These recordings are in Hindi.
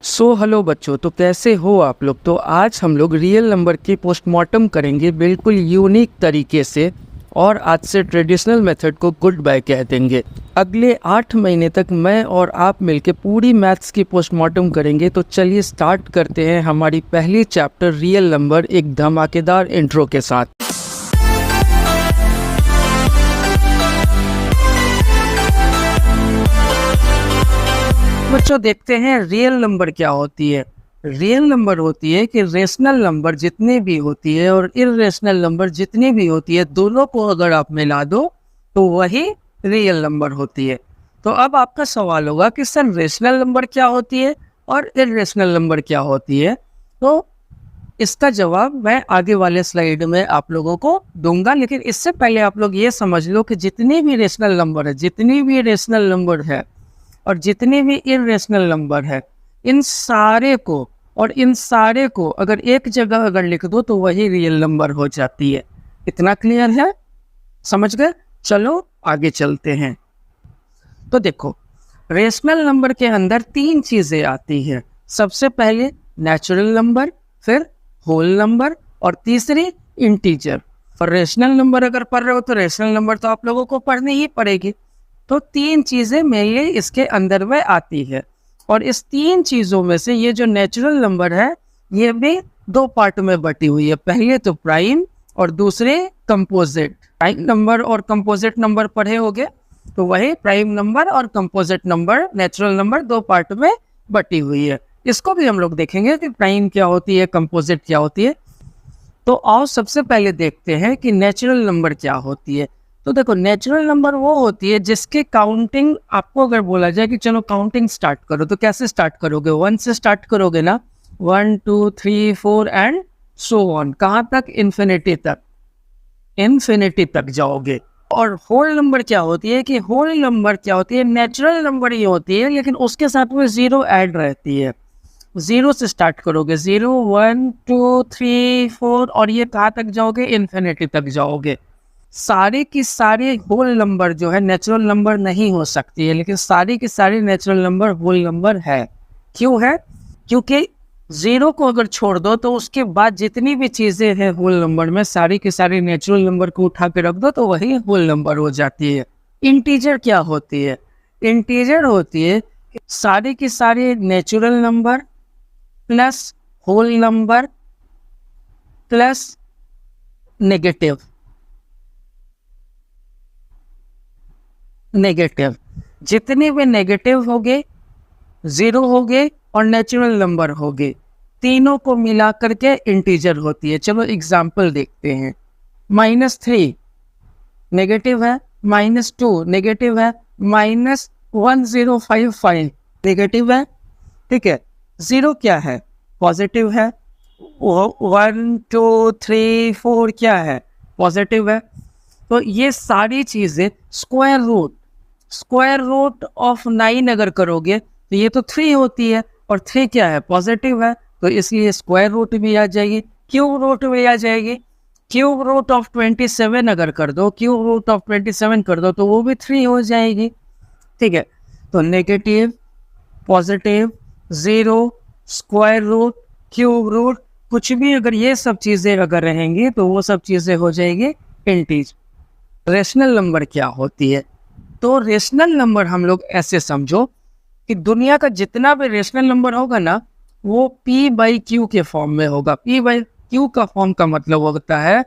हेलो बच्चों, तो कैसे हो आप लोग। तो आज हम लोग रियल नंबर की पोस्टमार्टम करेंगे बिल्कुल यूनिक तरीके से। और आज से ट्रेडिशनल मेथड को गुड बाय कह देंगे। अगले 8 महीने तक मैं और आप मिलके पूरी मैथ्स की पोस्टमार्टम करेंगे। तो चलिए स्टार्ट करते हैं हमारी पहली चैप्टर रियल नंबर एक धमाकेदार इंट्रो के साथ। बच्चों देखते हैं रियल नंबर क्या होती है। रियल नंबर होती है कि रेशनल नंबर जितने भी होती है और इर्रेशनल नंबर जितनी भी होती है, दोनों को अगर आप मिला दो तो वही रियल नंबर होती है। तो अब आपका सवाल होगा कि सर रेशनल नंबर क्या होती है और इर्रेशनल नंबर क्या होती है। तो इसका जवाब मैं आगे वाले स्लाइड में आप लोगों को दूंगा, लेकिन इससे पहले आप लोग ये समझ लो कि जितनी भी रेशनल नंबर है, जितनी भी रेशनल नंबर है और जितने भी इर्रेशनल नंबर है, इन सारे को अगर एक जगह अगर लिख दो तो वही रियल नंबर हो जाती है। इतना क्लियर है? समझ गए? चलो आगे चलते हैं। तो देखो, रेशनल नंबर के अंदर 3 चीजें आती हैं। सबसे पहले नेचुरल नंबर, फिर होल नंबर और तीसरी इंटीजर। और रेशनल नंबर अगर पढ़ रहे हो तो रेशनल नंबर तो आप लोगों को पढ़नी ही पड़ेगी। तो 3 चीज़ें मेनली इसके अंदर में आती है। और इस 3 चीज़ों में से ये जो नेचुरल नंबर है, ये भी 2 पार्ट में बटी हुई है। पहले तो प्राइम और दूसरे कंपोजिट। प्राइम नंबर और कंपोजिट नंबर पढ़े होगे, तो वही प्राइम नंबर और composite number, natural number 2 part में बटी हुई है। इसको भी हम लोग देखेंगे कि प्राइम क्या होती है, कंपोजिट क्या होती है। तो आओ सबसे पहले देखते हैं कि नेचुरल नंबर क्या होती है। तो देखो, नेचुरल नंबर वो होती है जिसके काउंटिंग आपको अगर बोला जाए कि चलो काउंटिंग स्टार्ट करो, तो कैसे स्टार्ट करोगे? 1 से स्टार्ट करोगे ना। 1 2 3 4 एंड सो ऑन। कहाँ तक? इन्फिनिटी तक। इन्फिनिटी तक जाओगे। और होल नंबर क्या होती है कि होल नंबर क्या होती है? नेचुरल नंबर ही होती है, लेकिन उसके साथ में 0 ऐड रहती है। 0 से स्टार्ट करोगे, 0 1 2 3 4 और ये कहाँ तक जाओगे? इन्फिनिटी तक जाओगे। सारे की सारे होल नंबर जो है नेचुरल नंबर नहीं हो सकती है, लेकिन सारी की सारी नेचुरल नंबर होल नंबर है। क्यों है? क्योंकि 0 को अगर छोड़ दो तो उसके बाद जितनी भी चीज़ें हैं होल नंबर में, सारी की सारी नेचुरल नंबर को उठा के रख दो तो वही होल नंबर हो जाती है। इंटीजर क्या होती है? इंटीजर होती है सारी की सारी natural number plus whole number plus negative. जितने भी नेगेटिव होंगे, 0 होंगे और नेचुरल नंबर होंगे, तीनों को मिला करके इंटीजर होती है। चलो एग्जाम्पल देखते हैं। -3 नेगेटिव है, -2 नेगेटिव है, -1055 नेगेटिव है। ठीक है। 0 क्या है? पॉजिटिव है। 1 2 3 4 क्या है? पॉजिटिव है। तो ये सारी चीज़ें स्क्वायर रूट ऑफ 9 अगर करोगे तो ये तो 3 होती है, और 3 क्या है? पॉजिटिव है, तो इसलिए स्क्वायर रूट भी आ जाएगी, क्यूब रूट भी आ जाएगी। क्यूब रूट ऑफ 27 अगर कर दो, क्यूब रूट ऑफ 27 कर दो तो वो भी 3 हो जाएगी। ठीक है। तो negative, positive, 0, square root, cube root, कुछ भी अगर ये सब चीज़ें अगर रहेंगी तो वो सब चीज़ें हो जाएगी इंटीजर। रेशनल नंबर क्या होती है? तो रेशनल नंबर हम लोग ऐसे समझो कि दुनिया का जितना भी रेशनल नंबर होगा ना, वो p/q के फॉर्म में होगा। p/q का फॉर्म का मतलब होता है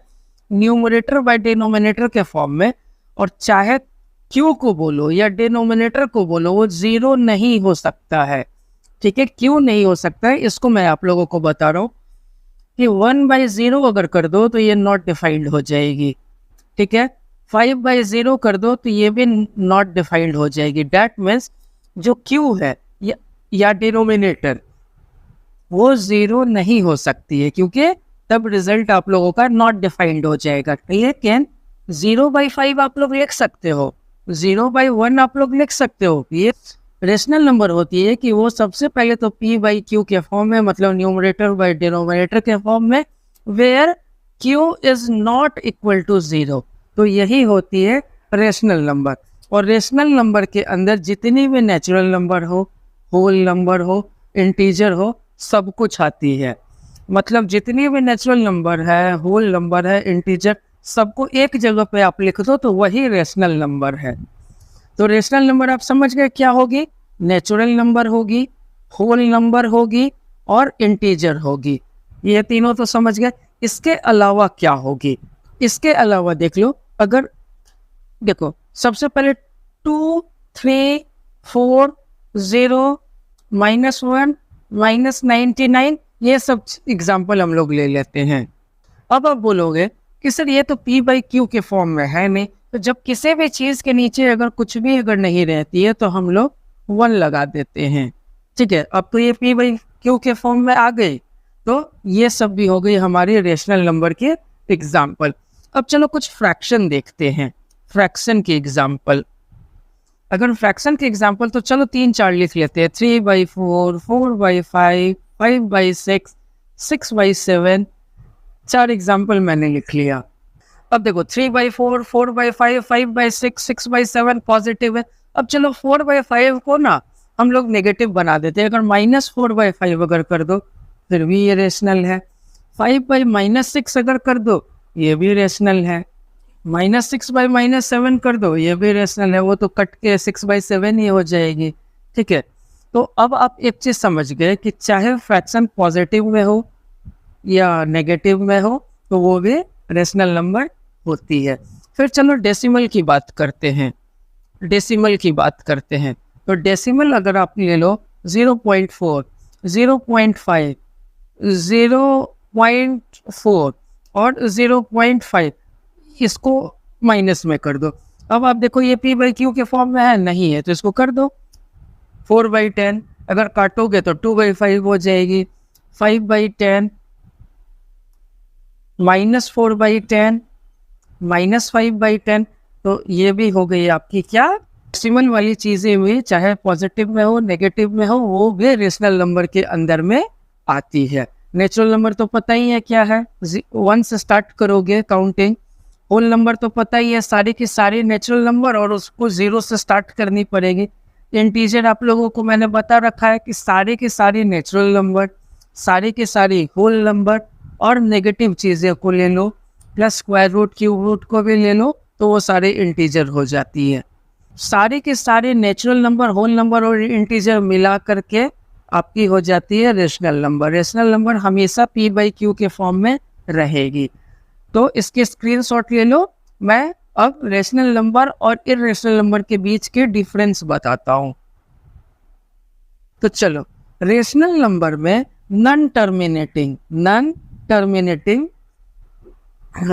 न्यूमरेटर बाय डिनोमिनेटर के फॉर्म में। और चाहे q को बोलो या डिनोमिनेटर को बोलो, वो 0 नहीं हो सकता है। ठीक है। क्यों नहीं हो सकता है इसको मैं आप लोगों को बता रहा हूँ कि 1/0 अगर कर दो तो ये नॉट डिफाइंड हो जाएगी। ठीक है। 5/0 कर दो तो ये भी नॉट डिफाइंड हो जाएगी। डैट मीन्स जो क्यू है या डिनोमिनेटर, वो 0 नहीं हो सकती है, क्योंकि तब रिजल्ट आप लोगों का नॉट डिफाइंड हो जाएगा। लेकिन 0/5 आप लोग लिख सकते हो, 0/1 आप लोग लिख सकते हो। ये रेशनल नंबर होती है कि वो सबसे पहले तो p/q के फॉर्म में, मतलब न्यूमरेटर बाय डिनोमिनेटर के फॉर्म में, where q is not equal to 0। तो यही होती है रेशनल नंबर। और रेशनल नंबर के अंदर जितनी भी नेचुरल नंबर हो, होल नंबर हो, इंटीजर हो, सब कुछ आती है। मतलब जितनी भी नेचुरल नंबर है, होल नंबर है, इंटीजर, सबको एक जगह पे आप लिख दो तो वही रेशनल नंबर है। तो रेशनल नंबर आप समझ गए क्या होगी? नेचुरल नंबर होगी, होल नंबर होगी और इंटीजर होगी। ये तीनों तो समझ गए। इसके अलावा क्या होगी? इसके अलावा देख लो, अगर देखो सबसे पहले 2, 3, 4, 0, -1, -99, ये सब एग्जाम्पल हम लोग ले लेते हैं। अब आप बोलोगे कि सर ये तो P/Q के फॉर्म में है नहीं, तो जब किसी भी चीज़ के नीचे अगर कुछ भी अगर नहीं रहती है तो हम लोग 1 लगा देते हैं। ठीक है, अब तो ये P/Q के फॉर्म में आ गई। तो ये सब भी हो गई हमारी रेशनल नंबर के एग्जाम्पल। अब चलो कुछ फ्रैक्शन देखते हैं, फ्रैक्शन के एग्जाम्पल। अगर फ्रैक्शन के एग्जाम्पल तो चलो 3-4 लिख लेते हैं। 3/4, 4/5, 5/6, 6/7, 4 एग्जाम्पल मैंने लिख लिया। अब देखो 3/4, 4/5, 5/6, 6/7 पॉजिटिव है। अब चलो 4/5 को ना हम लोग नेगेटिव बना देते हैं। अगर -4/5 अगर कर दो फिर भी ये रेशनल है। 5/-6 अगर कर दो ये भी रेशनल है। -6/-7 कर दो ये भी रेशनल है। वो तो कट के 6/7 ही हो जाएगी। ठीक है, तो अब आप एक चीज़ समझ गए कि चाहे फ्रैक्शन पॉजिटिव में हो या नेगेटिव में हो तो वो भी रेशनल नंबर होती है। फिर चलो डेसिमल की बात करते हैं। डेसिमल की बात करते हैं तो डेसिमल अगर आप ले लो 0.4, 0.5, 0.4 और 0.5, इसको माइनस में कर दो। अब आप देखो ये P/Q के फॉर्म में है नहीं है तो इसको कर दो 4/10। अगर काटोगे तो 2/5 हो जाएगी। 5/10 -4/10 -5/10, तो ये भी हो गई आपकी क्या डेसिमल वाली चीज़ें हुई। चाहे पॉजिटिव में हो नेगेटिव में हो वो भी रेशनल नंबर के अंदर में आती है। नेचुरल नंबर तो पता ही है क्या है, 1 से स्टार्ट करोगे काउंटिंग। होल नंबर तो पता ही है, सारी की सारी नेचुरल नंबर और उसको 0 से स्टार्ट करनी पड़ेगी। इंटीजर आप लोगों को मैंने बता रखा है कि सारी की सारी नेचुरल नंबर, सारी की सारी होल नंबर और नेगेटिव चीज़ें को ले लो, plus square root cube root को भी ले लो तो वो सारे इंटीजर हो जाती है। सारे के सारे नेचुरल नंबर, होल नंबर और इंटीजर मिला करके आपकी हो जाती है रेशनल नंबर। रेशनल नंबर हमेशा P/Q के फॉर्म में रहेगी। तो इसके स्क्रीनशॉट ले लो। मैं अब रेशनल नंबर और इरेशनल नंबर के बीच के डिफरेंस बताता हूँ। तो चलो, रेशनल नंबर में नॉन टर्मिनेटिंग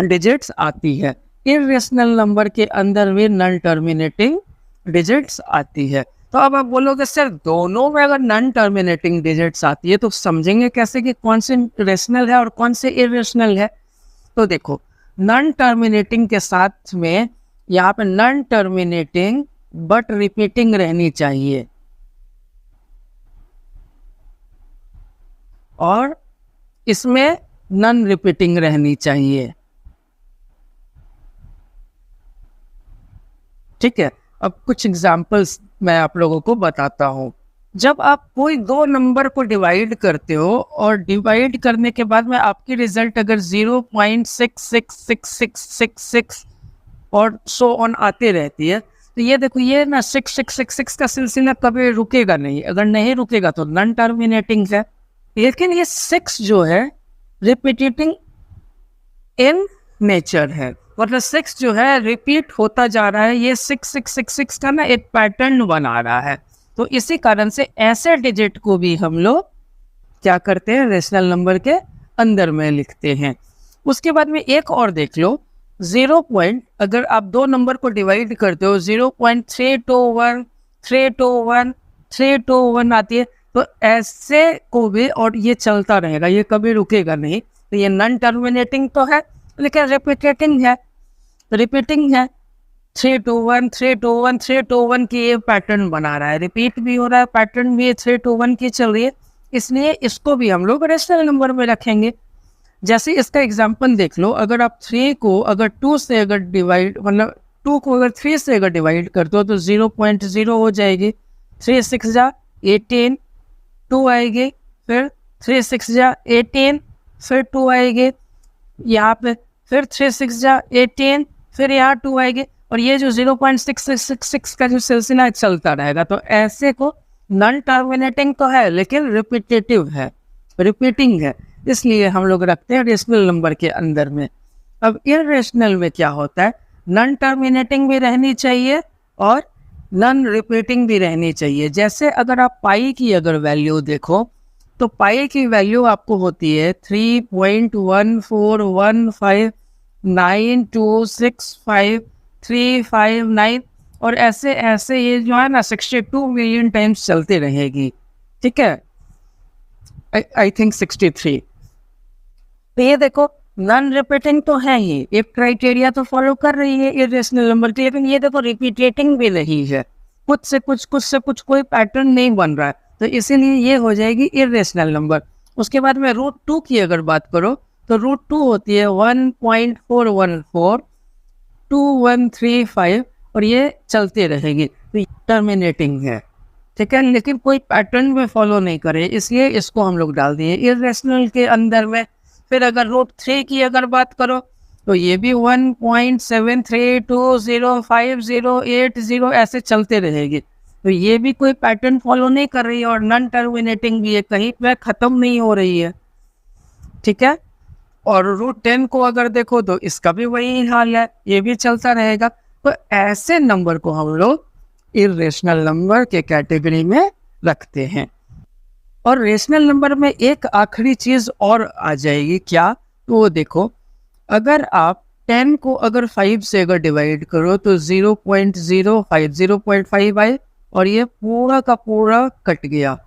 डिजिट्स आती है। इरेशनल नंबर के अंदर भी नॉन टर्मिनेटिंग डिजिट्स आती है। तो अब आप बोलोगे सर दोनों में अगर नॉन टर्मिनेटिंग डिजिट्स आती है तो समझेंगे कैसे कि कौन से रेशनल है और कौन से इरेशनल है? तो देखो, नॉन टर्मिनेटिंग के साथ में यहाँ पे नॉन टर्मिनेटिंग बट रिपीटिंग रहनी चाहिए और इसमें नॉन रिपीटिंग रहनी चाहिए। ठीक है, अब कुछ एग्जाम्पल्स मैं आप लोगों को बताता हूँ। जब आप कोई दो नंबर को डिवाइड करते हो और डिवाइड करने के बाद में आपकी रिजल्ट अगर 0.666666 और सो ऑन आते रहती है तो ये देखो ये ना 6666 का सिलसिला कभी रुकेगा नहीं। अगर नहीं रुकेगा तो नॉन टर्मिनेटिंग है। लेकिन ये 6 जो है रिपीटिंग इन नेचर है, मतलब 6 जो है रिपीट होता जा रहा है। ये 6666 का ना एक पैटर्न बना रहा है। तो इसी कारण से ऐसे डिजिट को भी हम लोग क्या करते हैं, रेशनल नंबर के अंदर में लिखते हैं। उसके बाद में एक और देख लो, 0 पॉइंट, अगर आप दो नंबर को डिवाइड करते हो 0.321 321 321 आती है तो ऐसे को भी, और ये चलता रहेगा, ये कभी रुकेगा नहीं। तो ये नॉन टर्मिनेटिंग तो है लेकिन रिपीटिंग है, 321 321 321 की ये पैटर्न बना रहा है, रिपीट भी हो रहा है, पैटर्न भी 321 की चल रही है, इसलिए इसको भी हम लोग रेशनल नंबर में रखेंगे। जैसे इसका एग्जांपल देख लो, अगर आप 3 को अगर 2 से अगर डिवाइड, मतलब 2 को अगर 3 से अगर डिवाइड करते हो तो 0.0 हो जाएगी। 3 6 जा 18, 2 आएगी, फिर 3 6 जा 18, फिर 2 आएगी यहाँ पे, फिर 3 6 जा 18, फिर यहाँ 2 आएगी, और ये जो 0.666 का जो सिलसिला चलता रहेगा। तो ऐसे को नॉन टर्मिनेटिंग तो है लेकिन रिपीटेटिव है, रिपीटिंग है, इसलिए हम लोग रखते हैं रेशनल नंबर के अंदर में। अब इर्रेशनल में क्या होता है, नॉन टर्मिनेटिंग भी रहनी चाहिए और नॉन रिपीटिंग भी रहनी चाहिए। जैसे अगर आप पाई की अगर वैल्यू देखो तो पाई की वैल्यू आपको होती है 3.14159265359, और ऐसे ऐसे ये जो है ना 62 मिलियन टाइम्स चलती रहेगी, ठीक है, आई थिंक 63। तो ये देखो नॉन रिपीटिंग तो है ही, एक क्राइटेरिया तो फॉलो कर रही है इर्रेशनल नंबर की, लेकिन ये देखो रिपीटेटिंग भी नहीं है, कुछ से कुछ कोई पैटर्न नहीं बन रहा है, तो इसीलिए ये हो जाएगी इर्रेशनल नंबर। उसके बाद में √2 की अगर बात करो तो √2 होती है 1.4142135, और ये चलती रहेगी, तो टर्मिनेटिंग है, ठीक है, लेकिन कोई पैटर्न में फॉलो नहीं करे, इसलिए इसको हम लोग डाल दिए इर्रेशनल के अंदर में। फिर अगर √3 की अगर बात करो तो ये भी 1.73205080 ऐसे चलते रहेगी, तो ये भी कोई पैटर्न फॉलो नहीं कर रही है और नॉन टर्मिनेटिंग भी है, कहीं पे ख़त्म नहीं हो रही है, ठीक है। और √10 को अगर देखो तो इसका भी वही हाल है, ये भी चलता रहेगा। तो ऐसे नंबर को हम लोग इर्रेशनल नंबर के कैटेगरी में रखते हैं। और रेशनल नंबर में एक आखिरी चीज़ और आ जाएगी, क्या, तो वो देखो, अगर आप 10 को अगर 5 से अगर डिवाइड करो तो 0.05 आए, और ये पूरा का पूरा कट गया।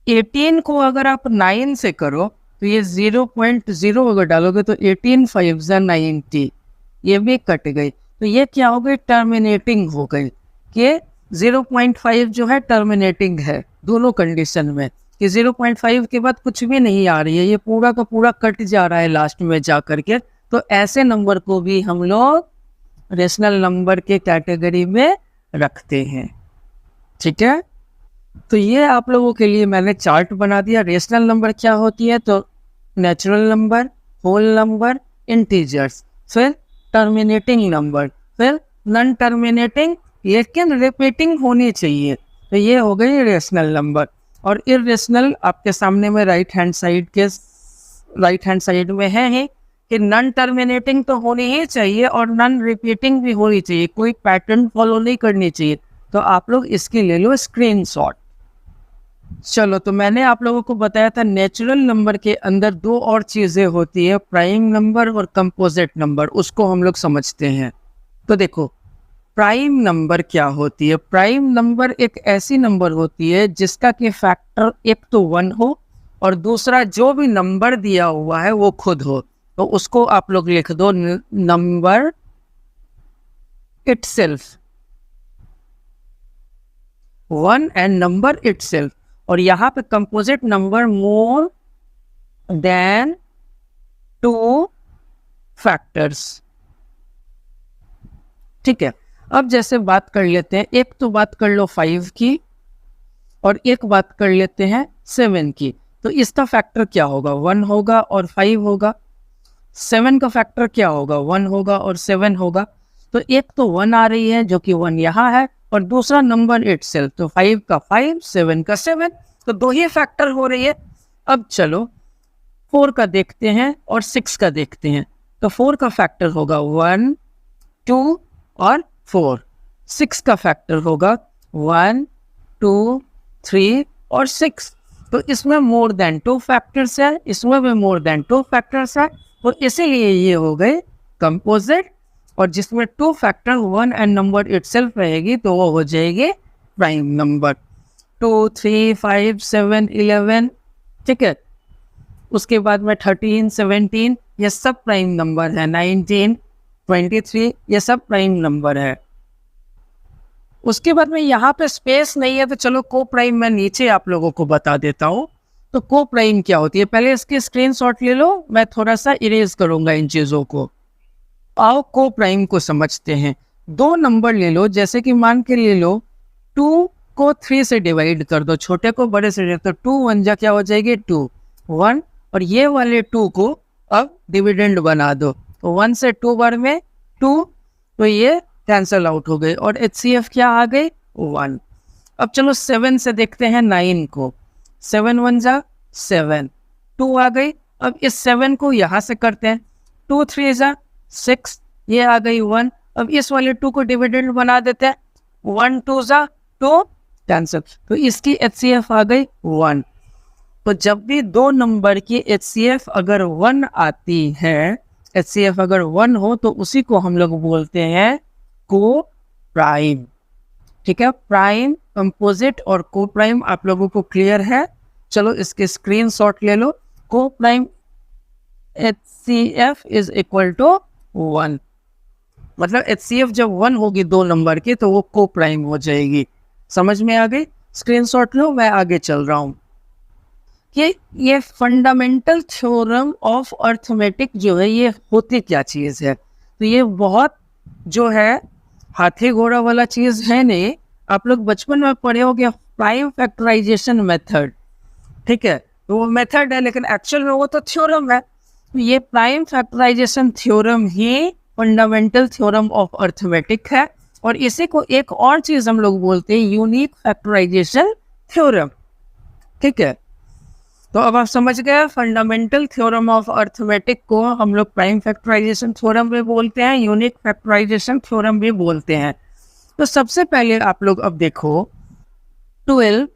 18 को अगर आप 9 से करो तो ये 0.0 अगर डालोगे तो 18 5 90, ये भी कट गई। तो ये क्या हो गई, टर्मिनेटिंग हो गई, कि 0.5 जो है टर्मिनेटिंग है दोनों कंडीशन में, कि 0.5 के बाद कुछ भी नहीं आ रही है, ये पूरा का पूरा कट जा रहा है लास्ट में जा करके। तो ऐसे नंबर को भी हम लोग रेशनल नंबर के कैटेगरी में रखते हैं, ठीक है। तो ये आप लोगों के लिए मैंने चार्ट बना दिया। रेशनल नंबर क्या होती है, तो natural number, whole number, integers, फिर टर्मिनेटिंग नंबर, फिर नॉन टर्मिनेटिंग लेकिन रिपीटिंग होनी चाहिए, तो ये हो गई रेशनल नंबर। और इर्रेशनल आपके सामने में राइट हैंड साइड में है ही, कि नॉन टर्मिनेटिंग तो होनी ही चाहिए और नॉन रिपीटिंग भी होनी चाहिए, कोई पैटर्न फॉलो नहीं करनी चाहिए। तो आप लोग इसकी ले लो स्क्रीनशॉट। चलो, तो मैंने आप लोगों को बताया था नेचुरल नंबर के अंदर दो और चीज़ें होती है, प्राइम नंबर और कंपोजिट नंबर, उसको हम लोग समझते हैं। तो देखो, प्राइम नंबर क्या होती है। प्राइम नंबर एक ऐसी नंबर होती है जिसका कि फैक्टर एक तो 1 हो और दूसरा जो भी नंबर दिया हुआ है वो खुद हो, तो उसको आप लोग लिख दो number itself, 1 and number itself. और यहाँ पे composite number more than 2 factors, ठीक है। अब जैसे बात कर लेते हैं, एक तो बात कर लो 5 की और एक बात कर लेते हैं 7 की। तो इसका फैक्टर क्या होगा, 1 होगा और 5 होगा। 7 का फैक्टर क्या होगा, 1 होगा और 7 होगा। तो एक तो 1 आ रही है जो कि 1 यहाँ है, और दूसरा नंबर इटसेल्फ, तो 5 का 5, 7 का 7, तो 2 ही फैक्टर हो रही है। अब चलो 4 का देखते हैं और 6 का देखते हैं। तो 4 का फैक्टर होगा 1, 2 और 4। 6 का फैक्टर होगा 1, 2, 3 और 6। तो इसमें मोर देन 2 फैक्टर्स है, इसमें भी मोर देन 2 फैक्टर्स है, तो इसीलिए ये हो गए कंपोजिट। और जिसमें 2 फैक्टर 1 एंड नंबर इटसेल्फ रहेगी तो वो हो जाएगी प्राइम नंबर। 2, 3, 5, 7, 11, ठीक है। उसके बाद में 13, 17 ये सब प्राइम नंबर है। 19, 23 ये सब प्राइम नंबर है। उसके बाद में यहाँ पे स्पेस नहीं है, तो चलो को प्राइम मैं नीचे आप लोगों को बता देता हूँ। तो को प्राइम क्या होती है, पहले इसकी स्क्रीनशॉट ले लो, मैं थोड़ा सा इरेज करूंगा इन चीज़ों को। आओ को प्राइम को समझते हैं। 2 नंबर ले लो, जैसे कि मान के ले लो 2 को 3 से डिवाइड कर दो, छोटे को बड़े से डिवाइड, तो 2 1 जा क्या हो जाएगी 2 1, और ये वाले 2 को अब डिविडेंड बना दो, तो 1 से 2 बार में 2, तो ये कैंसल आउट हो गए और HCF क्या आ गई 1। अब चलो 7 से देखते हैं 9 को, 7 1 जा 7, 2 आ गई। अब इस 7 को यहाँ से करते हैं, 2 3 जा 6, ये आ गई 1। अब इस वाले 2 को डिविडेंड बना देते हैं, 1 2 जा 2, कैंसिल, तो इसकी HCF आ गई 1। तो जब भी दो नंबर की HCF अगर 1 आती है, HCF अगर 1 हो तो उसी को हम लोग बोलते हैं को प्राइम। ठीक है, प्राइम, कंपोजिट और को प्राइम आप लोगों को क्लियर है। चलो इसके स्क्रीनशॉट ले लो। Coprime HCF is equal to 1, मतलब HCF जब 1 होगी दो नंबर की तो वो को प्राइम हो जाएगी। समझ में आ गई? स्क्रीनशॉट लो, मैं आगे चल रहा हूँ। कि ये फंडामेंटल थ्योरम ऑफ अर्थमेटिक जो है ये होती क्या चीज़ है, तो ये बहुत जो है हाथी घोड़ा वाला चीज़ है नहीं। आप लोग बचपन में पढ़े होंगे प्राइम फैक्टराइजेशन मेथड, ठीक है, तो वो मेथड है लेकिन एक्चुअल में वो तो थ्योरम है। तो ये प्राइम फैक्टराइजेशन थ्योरम ही फंडामेंटल थ्योरम ऑफ अर्थमेटिक है, और इसी को एक और चीज़ हम लोग बोलते हैं यूनिक फैक्टराइजेशन थ्योरम। ठीक है, तो अब आप समझ गए फंडामेंटल थ्योरम ऑफ अर्थमेटिक को हम लोग प्राइम फैक्टराइजेशन थ्योरम भी बोलते हैं, यूनिक फैक्टराइजेशन थ्योरम भी बोलते हैं। तो सबसे पहले आप लोग अब देखो 12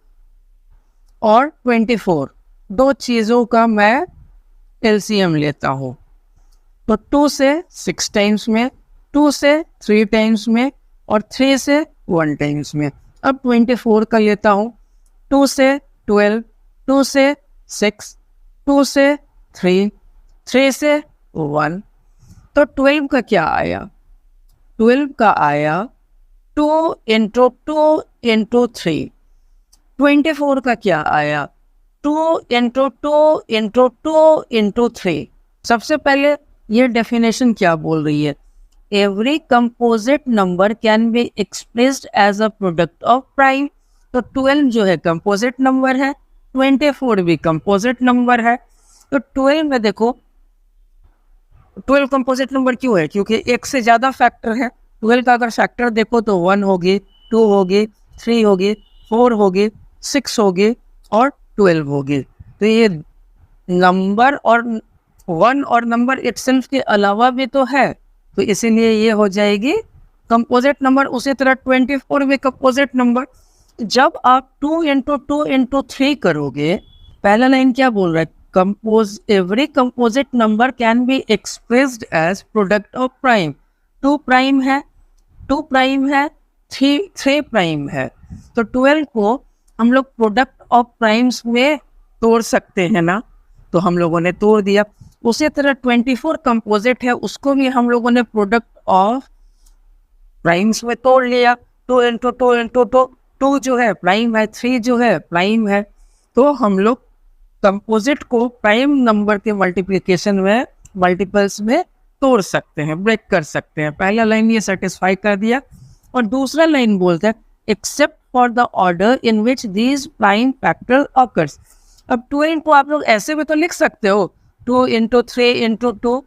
और 24 दो चीज़ों का मैं एलसीएम लेता हूँ। तो 2 से 6 टाइम्स में, 2 से 3 टाइम्स में और 3 से 1 टाइम्स में। अब 24 का लेता हूँ, 2 से 12, 2 से 6, 2 से 3, 3 से 1। तो 12 का क्या आया? 12 का आया 2 इंटू 2 इंटू 3। 24 का क्या आया? 2 इंटू 2 इंटू 2 इंटू 3। सबसे पहले ये डेफिनेशन क्या बोल रही है? Every composite number can be expressed as a product of prime. तो 12 जो है कंपोजिट नंबर है, 24 भी कंपोजिट नंबर है। तो 12 में देखो 12 कंपोजिट नंबर क्यों है? क्योंकि एक से ज़्यादा फैक्टर है। 12 का अगर फैक्टर देखो तो 1 होगी, 2 होगी, 3 होगी, 4 होगी, 6 होगी और 12 होगी। तो ये नंबर और 1 और नंबर इटसेल्फ के अलावा भी तो है, तो इसीलिए ये हो जाएगी कंपोजिट नंबर। उसी तरह 24 भी कंपोजिट नंबर। जब आप 2 इंटू 2 इंटू 3 करोगे, पहला लाइन क्या बोल रहा है? Every composite number can be expressed as product of prime. 2 prime है, 2 प्राइम है, 3 प्राइम है। तो 12 को हम लोग प्रोडक्ट ऑफ प्राइम्स में तोड़ सकते हैं ना, तो हम लोगों ने तोड़ दिया। उसी तरह 24 कंपोजिट है, उसको भी हम लोगों ने प्रोडक्ट ऑफ प्राइम्स में तोड़ लिया। 2 इंटू 2 इंटू 2 जो है प्राइम है, 3 जो है प्राइम है। तो हम लोग कंपोजिट को प्राइम नंबर के मल्टीप्लिकेशन में, मल्टीपल्स में तोड़ सकते हैं, ब्रेक कर सकते हैं। पहला लाइन ये सेटिस्फाई कर दिया। और दूसरा लाइन बोलता है except for the order in which these prime factor occurs. अब 12 को आप लोग ऐसे भी तो लिख सकते हो, 2 इंटू 3 इंटू 2।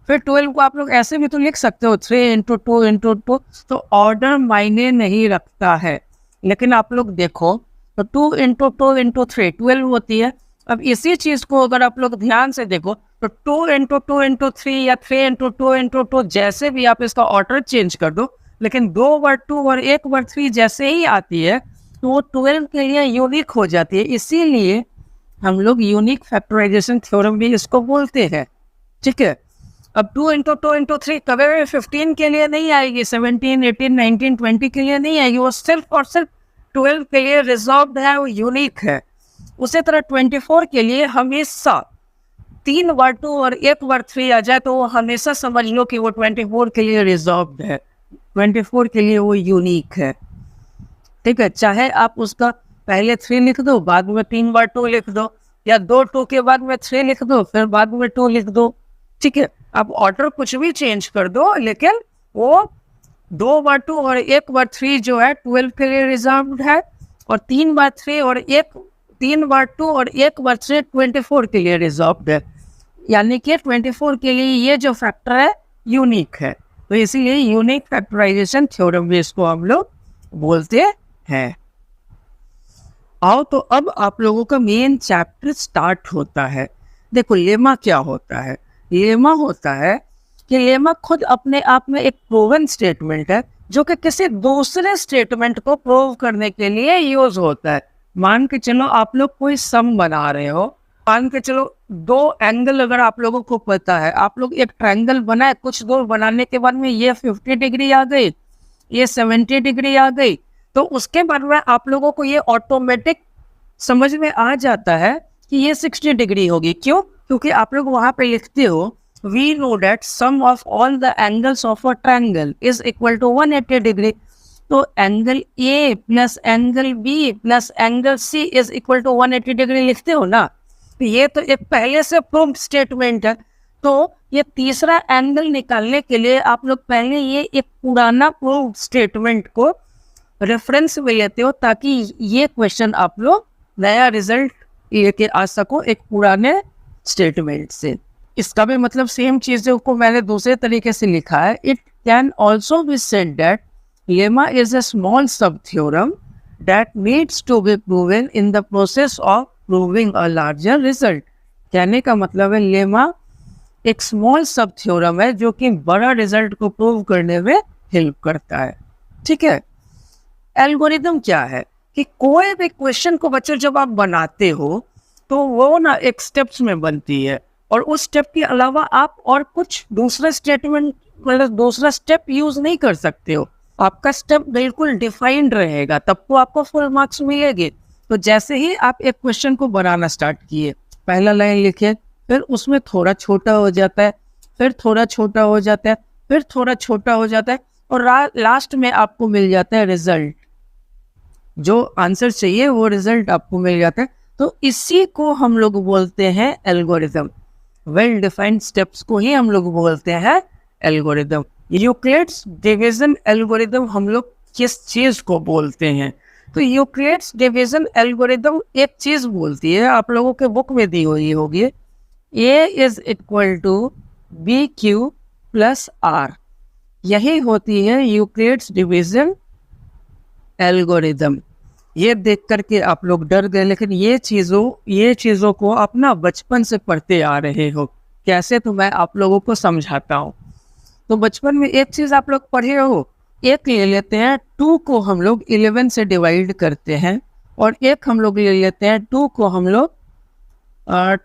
फिर 12 को आप लोग ऐसे भी तो लिख सकते हो, 3 इंटू 2 इंटू 2। तो ऑर्डर मायने नहीं रखता है। लेकिन आप लोग देखो तो 2 इंटू 2 इंटू 3 12 होती है। अब इसी चीज़ को अगर आप लोग ध्यान से देखो तो 2 इंटू 2 इंटू 3 या 3 इंटू 2 इंटू 2 जैसे भी आप इसका ऑर्डर चेंज कर दो, लेकिन 2 बार 2 और 1 बार 3 जैसे ही आती है तो वो 12 के लिए यूनिक हो जाती है। इसीलिए हम लोग यूनिक फैक्टराइजेशन थ्योरम भी इसको बोलते हैं। ठीक है, अब 2 इंटू 2 इंटू 3 कभी भी 15 के लिए नहीं आएगी, 17, 18, 19, 20 के लिए नहीं आएगी। वो सिर्फ और सिर्फ 12 के लिए रिजर्व्ड है, वो यूनिक है। उसी तरह 24 के लिए हमेशा 3 बार 2 और 1 बार 3 आ जाए तो वो हमेशा समझ लो कि वो 24 के लिए रिजर्व्ड है, 24 के लिए वो यूनिक है। ठीक है, चाहे आप उसका पहले 3 लिख दो, बाद में 3 बार 2 लिख दो, या 2 2 के बाद में 3 लिख दो, फिर बाद में 2 लिख दो। ठीक है, आप ऑर्डर कुछ भी चेंज कर दो, लेकिन वो 2 बार 2 और 1 बार 3 जो है 12 के लिए रिजर्व्ड है। और 3 बार 3 और 3 बार 2 और 1 बार 3 24 के लिए रिजर्व्ड है, यानी कि 24 के लिए ये जो फैक्टर है यूनिक है, तो इसीलिए यूनिक फैक्टराइजेशन थ्योरम भी इसको हम लोग बोलते हैं। आओ तो अब आप लोगों का मेन चैप्टर स्टार्ट होता है। देखो लेमा क्या होता है, लेमा होता है कि लेमा खुद अपने आप में एक प्रूवन स्टेटमेंट है जो कि किसी दूसरे स्टेटमेंट को प्रूव करने के लिए यूज होता है। मान के चलो आप लोग कोई सम बना रहे हो, मान के चलो 2 एंगल अगर आप लोगों को पता है, आप लोग एक ट्रायंगल बनाए, कुछ दूर बनाने के बाद में ये 50 डिग्री आ गई, ये 70 डिग्री आ गई, तो उसके बाद में आप लोगों को ये ऑटोमेटिक समझ में आ जाता है कि ये 60 डिग्री होगी। क्यों? क्योंकि आप लोग वहां पे लिखते हो we know that sum of all the angles of a triangle is equal to 180 degree, तो angle A plus angle B plus angle C is equal to 180 degree लिखते हो ना। तो ये तो एक पहले से प्रूव्ड स्टेटमेंट है। तो ये तीसरा एंगल निकालने के लिए आप लोग पहले ये एक पुराना प्रूव्ड स्टेटमेंट को रेफरेंस में लेते हो, ताकि ये क्वेश्चन आप लोग नया रिजल्ट लेके आ सको एक पुराने स्टेटमेंट से। इसका भी मतलब सेम चीज़ों को मैंने दूसरे तरीके से लिखा है। It can also be said that lemma is a small sub theorem that needs to be proven in the process of proving a larger result. कहने का मतलब है लेमा एक स्मॉल सब थ्योरम है जो कि बड़ा रिजल्ट को प्रूव करने में हेल्प करता है। ठीक है। एल्गोरिदम क्या है कि कोई भी क्वेश्चन को बच्चों जब आप बनाते हो तो वो ना एक स्टेप्स में बनती है, और उस स्टेप के अलावा आप और कुछ दूसरा स्टेटमेंट मतलब दूसरा स्टेप यूज नहीं कर सकते हो। आपका स्टेप बिल्कुल डिफाइंड रहेगा, तब तो आपको फुल मार्क्स मिलेंगे। तो जैसे ही आप एक क्वेश्चन को बनाना स्टार्ट किए, पहला लाइन लिखे, फिर उसमें थोड़ा छोटा हो जाता है, फिर थोड़ा छोटा हो जाता है, फिर थोड़ा छोटा हो जाता है, और लास्ट में आपको मिल जाता है रिजल्ट। जो आंसर चाहिए वो रिजल्ट आपको मिल जाता है। तो इसी को हम लोग बोलते हैं एल्गोरिदम। वेल डिफाइंड स्टेप्स को ही हम लोग बोलते हैं एल्गोरिदम। यूक्लिड्स डिवीजन एल्गोरिदम हम लोग किस चीज को बोलते हैं? तो यूक्लिड्स डिवीजन एल्गोरिदम एक चीज बोलती है, आप लोगों के बुक में दी हुई होगी, A is equal to B Q plus R. यही होती है यूक्लिड्स डिवीजन एल्गोरिदम। ये देख करके आप लोग डर गए, लेकिन ये चीज़ों को आप ना बचपन से पढ़ते आ रहे हो। कैसे? तो मैं आप लोगों को समझाता हूँ। तो बचपन में एक चीज़ आप लोग पढ़े हो, एक ले लेते हैं 2 को हम लोग 11 से डिवाइड करते हैं, और एक हम लोग ले लेते हैं 2 को हम लोग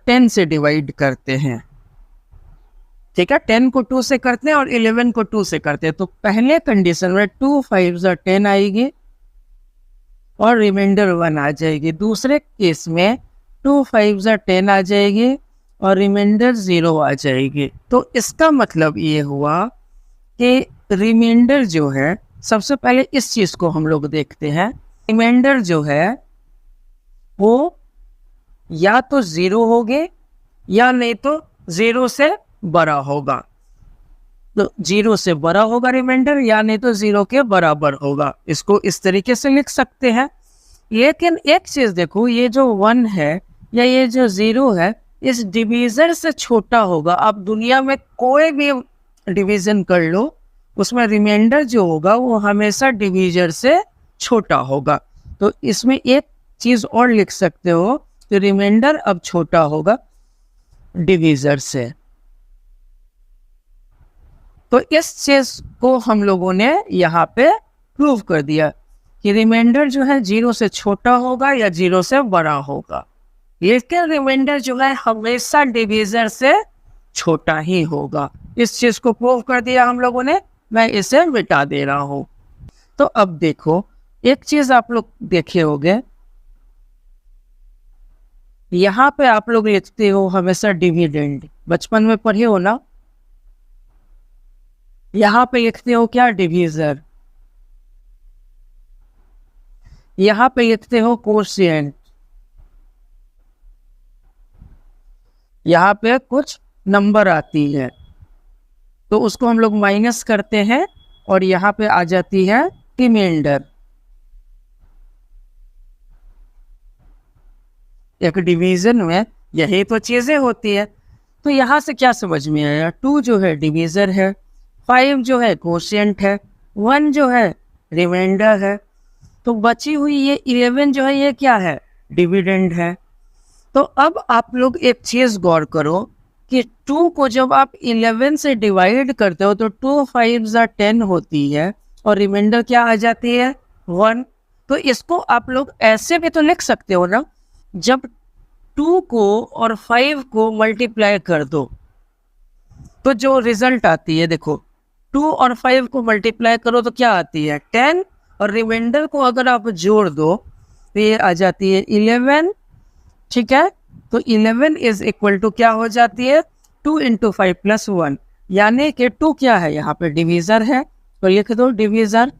10 से डिवाइड करते हैं। ठीक है, 10 को 2 से करते हैं और 11 को 2 से करते हैं। तो पहले कंडीशन में 2 5 10 आएगी और रिमाइंडर 1 आ जाएगी। दूसरे केस में 2 5 10 आ जाएगी और रिमाइंडर 0 आ जाएगी। तो इसका मतलब ये हुआ कि रिमाइंडर जो है, सबसे पहले इस चीज को हम लोग देखते हैं। रिमाइंडर जो है वो या तो 0 होगे या नहीं तो 0 से बड़ा होगा। तो 0 से बड़ा होगा रिमाइंडर, या नहीं तो 0 के बराबर होगा। इसको इस तरीके से लिख सकते हैं। लेकिन एक चीज देखो, ये जो 1 है या ये जो 0 है, इस डिवीजन से छोटा होगा। आप दुनिया में कोई भी डिवीजन कर लो, उसमें रिमाइंडर जो होगा वो हमेशा डिवीजर से छोटा होगा। तो इसमें एक चीज और लिख सकते हो कि रिमाइंडर अब छोटा होगा डिवीजर से। तो इस चीज को हम लोगों ने यहाँ पे प्रूव कर दिया कि रिमाइंडर जो है 0 से छोटा होगा या 0 से बड़ा होगा, लेकिन रिमाइंडर जो है हमेशा डिवीजर से छोटा ही होगा। इस चीज को प्रूव कर दिया हम लोगों ने। मैं इसे मिटा दे रहा हूं। तो अब देखो, एक चीज आप लोग देखे होंगे, यहाँ पे आप लोग लिखते हो हमेशा डिविडेंड। बचपन में पढ़े हो ना, यहाँ पे लिखते हो क्या? डिवीजर। यहाँ पे लिखते हो कोशिएंट। यहाँ पे कुछ नंबर आती है तो उसको हम लोग माइनस करते हैं और यहाँ पे आ जाती है रिमाइंडर। एक डिवीजन में यही तो चीज़ें होती है। तो यहाँ से क्या समझ में आया, 2 जो है डिवीज़र है, 5 जो है कोशिएंट है, 1 जो है रिमाइंडर है। तो बची हुई ये 11 जो है ये क्या है, डिविडेंड है। तो अब आप लोग एक चीज़ गौर करो कि 2 को जब आप 11 से डिवाइड करते हो तो 2 5 10 होती है और रिमाइंडर क्या आ जाती है, 1। तो इसको आप लोग ऐसे भी तो लिख सकते हो ना, जब 2 को और 5 को मल्टीप्लाई कर दो तो जो रिजल्ट आती है, देखो 2 और 5 को मल्टीप्लाई करो तो क्या आती है, 10, और रिमाइंडर को अगर आप जोड़ दो तो ये आ जाती है 11। ठीक है, तो 11 इज इक्वल टू क्या हो जाती है, 2 इंटू 5 प्लस 1, यानी कि 2 क्या है, यहाँ पे डिवीजर है तो लिख दो डिवीजर,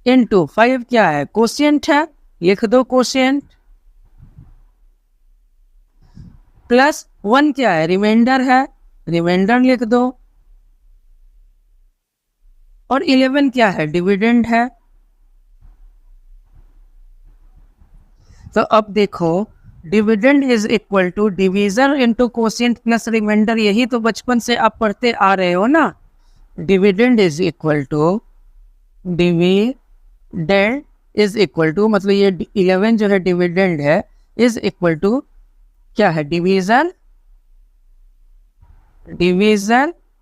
इंटू 5 क्या है, कोशिएंट है, लिख दो कोशिएंट, प्लस 1 क्या है, रिमाइंडर है, रिमाइंडर लिख दो, और 11 क्या है, डिविडेंड है। तो अब देखो, dividend is equal to divisor into quotient plus remainder, यही तो बचपन से आप पढ़ते आ रहे हो ना। Dividend is equal to dividend is equal to, मतलब ये 11 जो है डिविडेंड है, इज इक्वल टू क्या है, डिवीजर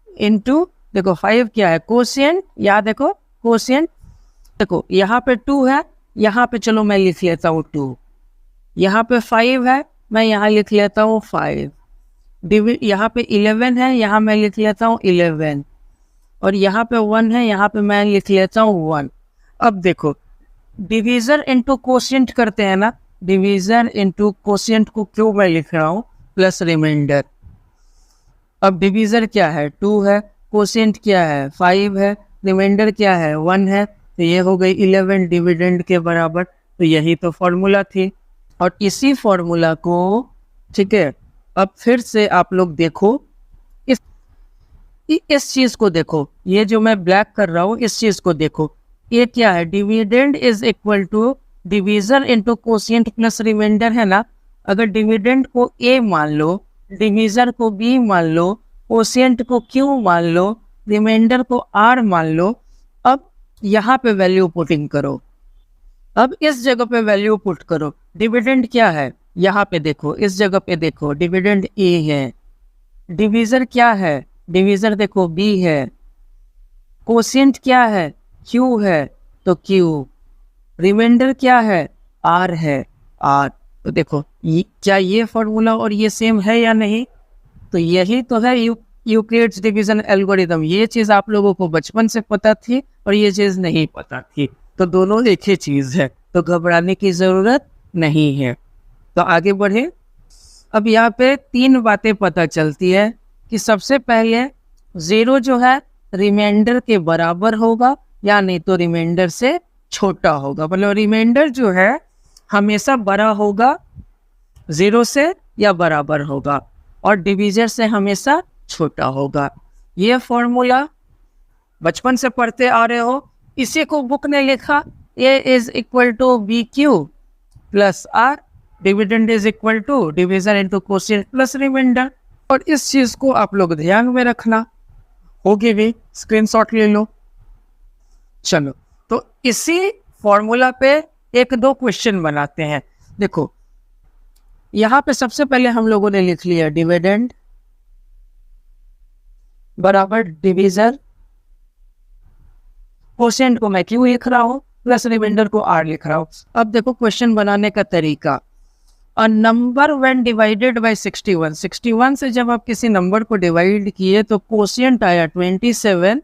इंटू, देखो 5 क्या है, कोशिएंट, याद देखो कोशिएंट, देखो यहाँ पे 2 है, यहाँ पे चलो मैं लिख लेता हूँ 2, यहाँ पे 5 है, मैं यहाँ लिख लेता हूँ 5, यहाँ पे 11 है, यहाँ मैं लिख लेता हूँ 11, और यहाँ पे 1 है, यहाँ पे मैं लिख लेता हूँ 1। अब देखो डिवीजर इंटू कोशिएंट करते हैं ना, डिवीजर इंटू कोशिएंट को क्यों मैं लिख रहा हूँ, प्लस रिमाइंडर। अब डिवीजर क्या है, 2 है, कोशिएंट क्या है, 5 है, रिमाइंडर क्या है, 1 है, तो ये हो गई 11 डिविडेंड के बराबर। तो यही तो फॉर्मूला थी, और इसी फॉर्मूला को, ठीक है, अब फिर से आप लोग देखो, इस चीज को देखो, ये जो मैं ब्लैक कर रहा हूँ इस चीज को देखो, ये क्या है, dividend is equal to divisor into quotient plus remainder है ना। अगर डिविडेंड को ए मान लो, डिवीजर को बी मान लो, कोशिएंट को क्यू मान लो, रिमाइंडर को आर मान लो। अब यहाँ पे वैल्यू पुटिंग करो, अब इस जगह पे वैल्यू पुट करो, डिविडेंड क्या है, यहाँ पे देखो, इस जगह पे देखो, डिविडेंड ए है, डिवीजर क्या है, डिवीजर देखो बी है, कोशिएंट क्या है, क्यू है, तो क्यू, रिमाइंडर क्या है, आर है, आर। तो देखो क्या ये फॉर्मूला और ये सेम है या नहीं, तो यही तो है यूक्लिड्स डिवीजन एल्गोरिथम। ये चीज आप लोगों को बचपन से पता थी और ये चीज नहीं पता थी, तो दोनों एक ही चीज है, तो घबराने की जरूरत नहीं है। तो आगे बढ़े, अब यहाँ पे 3 बातें पता चलती है कि सबसे पहले 0 जो है रिमाइंडर के बराबर होगा या नहीं तो रिमाइंडर से छोटा होगा, मतलब रिमाइंडर जो है हमेशा बड़ा होगा 0 से या बराबर होगा, और डिवीजर से हमेशा छोटा होगा। ये फॉर्मूला बचपन से पढ़ते आ रहे हो, इसी को बुक ने लिखा, A is equal to B Q plus R, dividend is equal to divisor into quotient plus remainder. और इस चीज को आप लोग ध्यान में रखना, होगी भी, स्क्रीनशॉट ले लो। चलो, तो इसी फॉर्मूला पे 1-2 क्वेश्चन बनाते हैं। देखो यहाँ पे सबसे पहले हम लोगों ने लिख लिया डिविडेंड बराबर डिवीजर, कोशिएंट को मैं क्यू लिख रहा हूँ, प्लस रिमाइंडर को आर लिख रहा हूँ। अब देखो क्वेश्चन बनाने का तरीका, a number when divided by 61 से जब आप किसी नंबर को डिवाइड किए तो कोशिएंट आया 27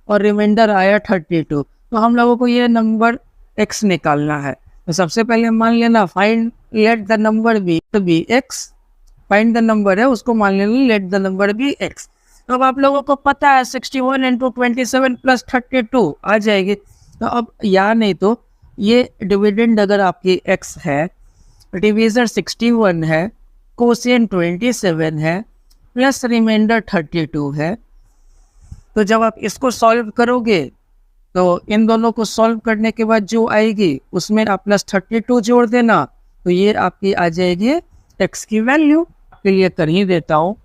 और रिमाइंडर आया 32। तो हम लोगों को ये नंबर x निकालना है। तो सबसे पहले मान लेना, find let the number be x, find the number है उसको मान लेना let the number be x। तो अब आप लोगों को पता है 61 इंटू 27 प्लस 32 आ जाएगी। तो अब या नहीं तो ये डिविडेंड अगर आपकी x है, डिवीजर 61 है, कोशिएंट 27 है, प्लस रिमाइंडर 32 है, तो जब आप इसको सॉल्व करोगे तो इन दोनों को सॉल्व करने के बाद जो आएगी उसमें आप प्लस 32 जोड़ देना, तो ये आपकी आ जाएगी x की वैल्यू, के लिए कर ही देता हूँ।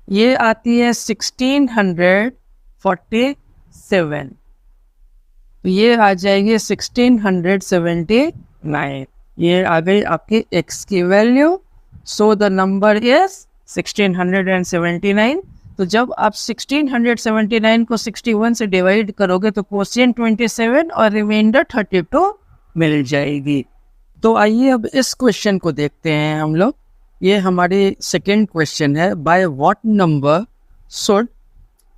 ये आती है 1647, तो ये आ जाएगी 1679। ये आ गई आपकी x की value. So the number is 1679। तो जब आप 1679 को 61 से डिवाइड करोगे तो क्वोशिएंट 27 और रिमाइंडर 32 मिल जाएगी। तो आइए अब इस क्वेश्चन को देखते हैं हम लोग। ये हमारी सेकेंड क्वेश्चन है, by what number should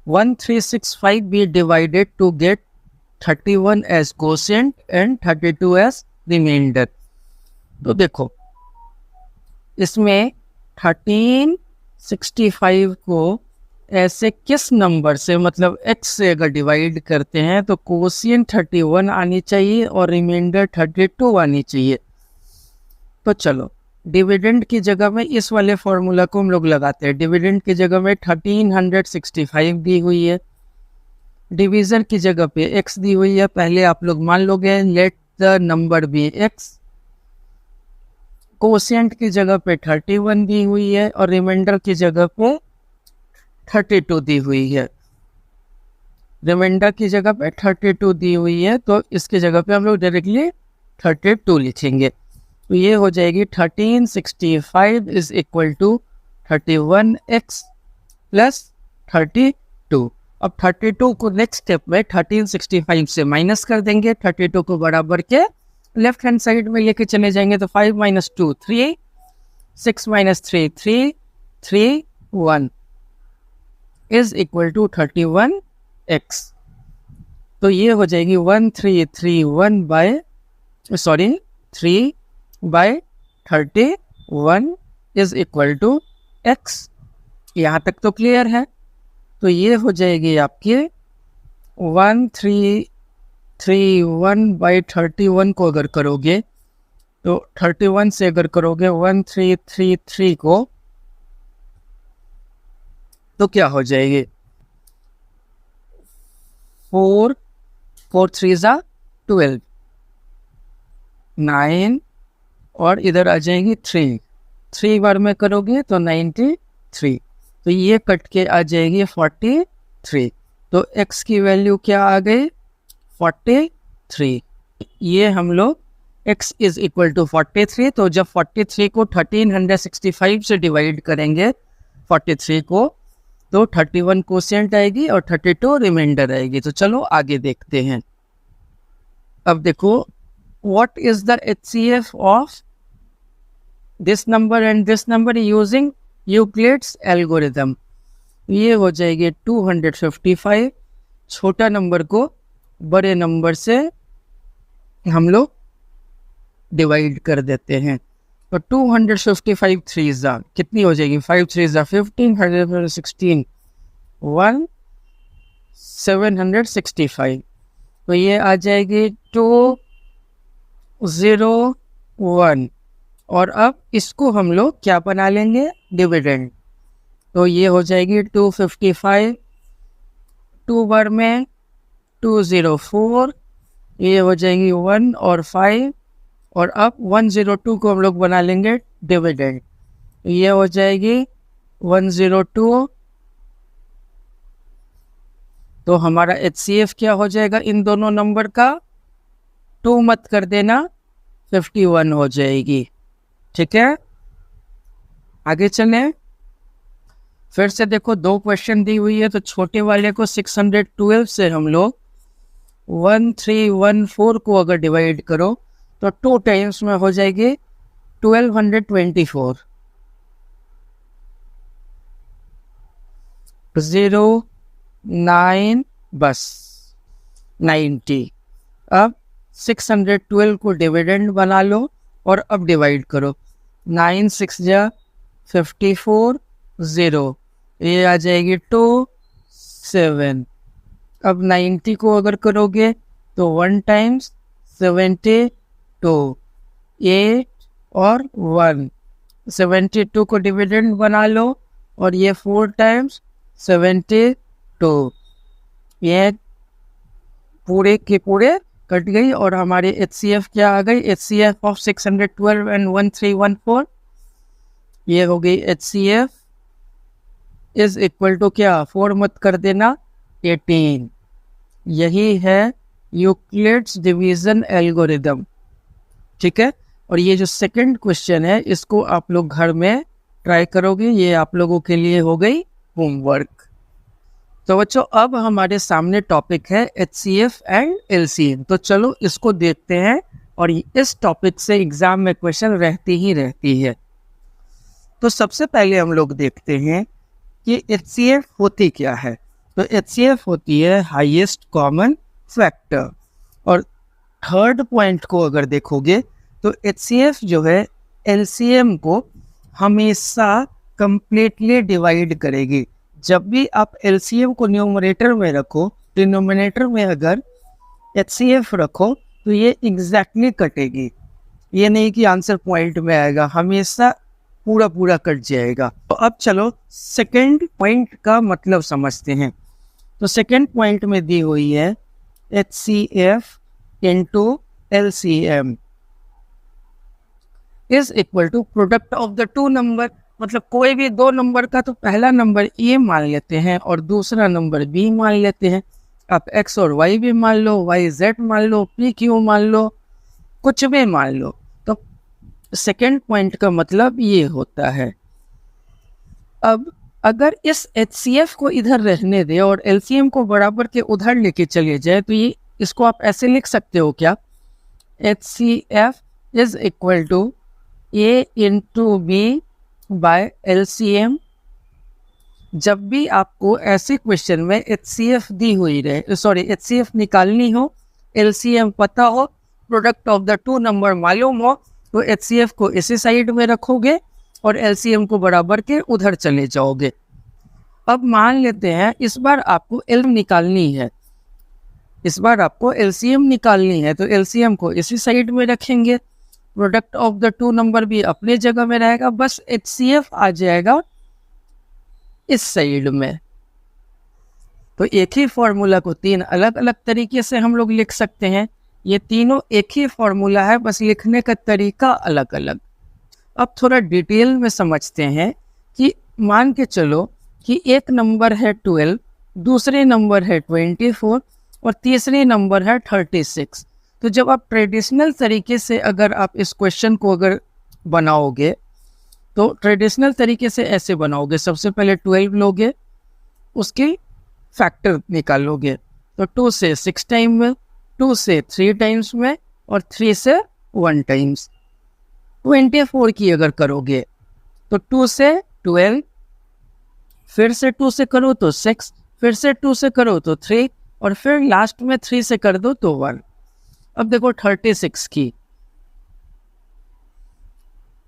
1365 be divided to get 31 as quotient and 32 as remainder. तो देखो इसमें 1365 को ऐसे किस नंबर से, मतलब x से अगर डिवाइड करते हैं तो क्वोशिएंट 31 आनी चाहिए और रिमाइंडर 32 आनी चाहिए। तो चलो डिविडेंड की जगह में इस वाले फॉर्मूला को हम लोग लगाते हैं। डिविडेंड की जगह में 1365 दी हुई है, डिवीजन की जगह पे x दी हुई है। पहले आप लोग मान लोगे let the number be x। Quotient की जगह पे 31 दी हुई है और रिमाइंडर की जगह पे 32 दी हुई है। रिमाइंडर की जगह पे 32 दी हुई है, तो इसकी जगह पे हम लोग डायरेक्टली 32 लिखेंगे। तो ये हो जाएगी 1365 is equal to 31x plus 32। अब 32 को नेक्स्ट स्टेप में 1365 से माइनस कर देंगे। 32 को बराबर के लेफ्ट हैंड साइड में लेके चले जाएंगे तो 5 - 2 3, 6 - 3 3, 3 1 इज इक्वल टू 31x। तो ये हो जाएगी 1331 by 3/31 is equal to x। यहाँ तक तो क्लियर है। तो ये हो जाएगी आपकी 1331/31 को अगर करोगे तो 31 से अगर करोगे 1333 को तो क्या हो जाएगी 4 3 12 9 और इधर आ जाएगी 3 बार में करोगे तो 93। तो ये कट के आ जाएगी 43। तो x की वैल्यू क्या आ गई 43। ये हम लोग x इज इक्वल टू 43। तो जब 43 को 1365 से डिवाइड करेंगे 43 को तो 31 क्वोशिएंट आएगी और 32 रिमाइंडर आएगी। तो चलो आगे देखते हैं। अब देखो what is the HCF of this number and this number using Euclid's algorithm. ये हो जाएगी 255। छोटा नंबर को बड़े नंबर से हम लोग डिवाइड कर देते हैं। तो 255 3 कितनी हो जाएगी 5 3 15 116 765। तो ये आ जाएगी 201। और अब इसको हम लोग क्या बना लेंगे डिविडेंड। तो ये हो जाएगी 255 2 बार में 204। ये हो जाएगी 1 और 5 और अब 102 को हम लोग बना लेंगे डिविडेंड। ये हो जाएगी 102। तो हमारा HCF क्या हो जाएगा इन दोनों नंबर का 2 मत कर देना 51 हो जाएगी। ठीक है, आगे चले। फिर से देखो 2 क्वेश्चन दी हुई है। तो छोटे वाले को 612 से हम लोग 1314 को अगर डिवाइड करो तो 2 टाइम्स में हो जाएगी 1224। 0 9 बस 90। अब 612 को डिविडेंड बना लो और अब डिवाइड करो। 9 6 54 0। ये आ जाएगी 2 7। अब 90 को अगर करोगे तो 1 टाइम्स 72 8 और 1। 72 को डिविडेंड बना लो और ये 4 टाइम्स 72। ये पूरे के पूरे कट गई और हमारे HCF क्या आ गई, HCF ऑफ 612 एंड 1314, ये हो गई HCF इज इक्वल टू क्या, 4 मत कर देना, 18। यही है यूक्लिड्स डिवीजन एल्गोरिदम, ठीक है। और ये जो सेकंड क्वेश्चन है इसको आप लोग घर में ट्राई करोगे, ये आप लोगों के लिए हो गई होमवर्क। तो बच्चों अब हमारे सामने टॉपिक है HCF एंड LCM, तो चलो इसको देखते हैं। और इस टॉपिक से एग्जाम में क्वेश्चन रहती है। तो सबसे पहले हम लोग देखते हैं कि HCF होती क्या है। तो HCF होती है हाईएस्ट कॉमन फैक्टर। और थर्ड पॉइंट को अगर देखोगे तो HCF जो है LCM को हमेशा कंप्लीटली डिवाइड करेगी। जब भी आप LCM को न्यूमरेटर में रखो, डिनोमिनेटर में अगर HCF रखो तो ये एग्जैक्टली कटेगी, ये नहीं कि आंसर पॉइंट में आएगा, हमेशा पूरा कट जाएगा। तो अब चलो सेकंड पॉइंट का मतलब समझते हैं। तो सेकंड पॉइंट में दी हुई है HCF into LCM is equal to product of the two number. मतलब कोई भी दो नंबर का तो पहला नंबर A मान लेते हैं और दूसरा नंबर B मान लेते हैं। आप X और Y भी मान लो, YZ मान लो, PQ मान लो, कुछ भी मान लो। तो सेकेंड पॉइंट का मतलब ये होता है। अब अगर इस HCF को इधर रहने दे और LCM को बराबर के उधर लेके चले जाए तो ये इसको आप ऐसे लिख सकते हो क्या, HCF is equal to A into B by LCM। जब भी आपको ऐसे क्वेश्चन में HCF दी हुई रहे, सॉरी HCF निकालनी हो, LCM पता हो, product of the two number मालूम हो, तो HCF को इसी साइड में रखोगे और LCM को बराबर के उधर चले जाओगे। अब मान लेते हैं इस बार आपको L निकालनी है, इस बार आपको LCM निकालनी है, तो LCM को इसी साइड में रखेंगे, product of the two number भी अपने जगह में रहेगा, बस HCF आ जाएगा इस साइड में। तो एक ही फॉर्मूला को तीन अलग अलग तरीके से हम लोग लिख सकते हैं। ये तीनों एक ही फॉर्मूला है, बस लिखने का तरीका अलग अलग। अब थोड़ा डिटेल में समझते हैं कि मान के चलो कि एक नंबर है 12, दूसरे नंबर है 24 और तीसरे नंबर है 36। तो जब आप ट्रेडिशनल तरीके से अगर आप इस क्वेश्चन को अगर बनाओगे तो ट्रेडिशनल तरीके से ऐसे बनाओगे, सबसे पहले 12 लोगे, उसकी फैक्टर निकालोगे। तो 2 से 6 टाइम में, 2 से 3 टाइम्स में और 3 से 1 टाइम्स। 24 की अगर करोगे तो 2 से 12, फिर से 2 से करो तो 6, फिर से 2 से करो तो 3 और फिर लास्ट में 3 से कर दो तो 1। अब देखो 36 की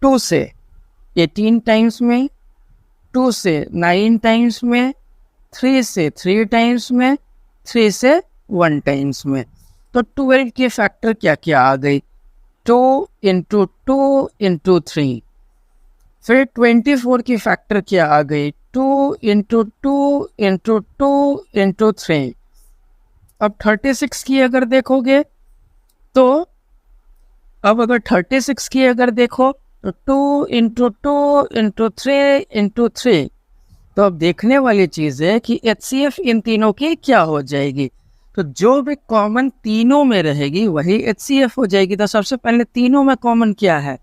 2 से 18 टाइम्स में, 2 से 9 टाइम्स में, 3 से 3 टाइम्स में, 3 से 1 टाइम्स में। तो 12 की फैक्टर क्या क्या आ गई, 2 इंटू 2 इंटू 3। फिर 24 की फैक्टर क्या आ गई, 2 इंटू 2 इंटू 2 इंटू 3। अब 36 की अगर देखोगे तो अब अगर 36 की अगर देखो तो 2 इंटू 2 इंटू 3 इंटू 3। तो अब देखने वाली चीज़ है कि HCF इन तीनों की क्या हो जाएगी। तो जो भी कॉमन तीनों में रहेगी वही HCF हो जाएगी। तो सबसे पहले तीनों में कॉमन क्या है,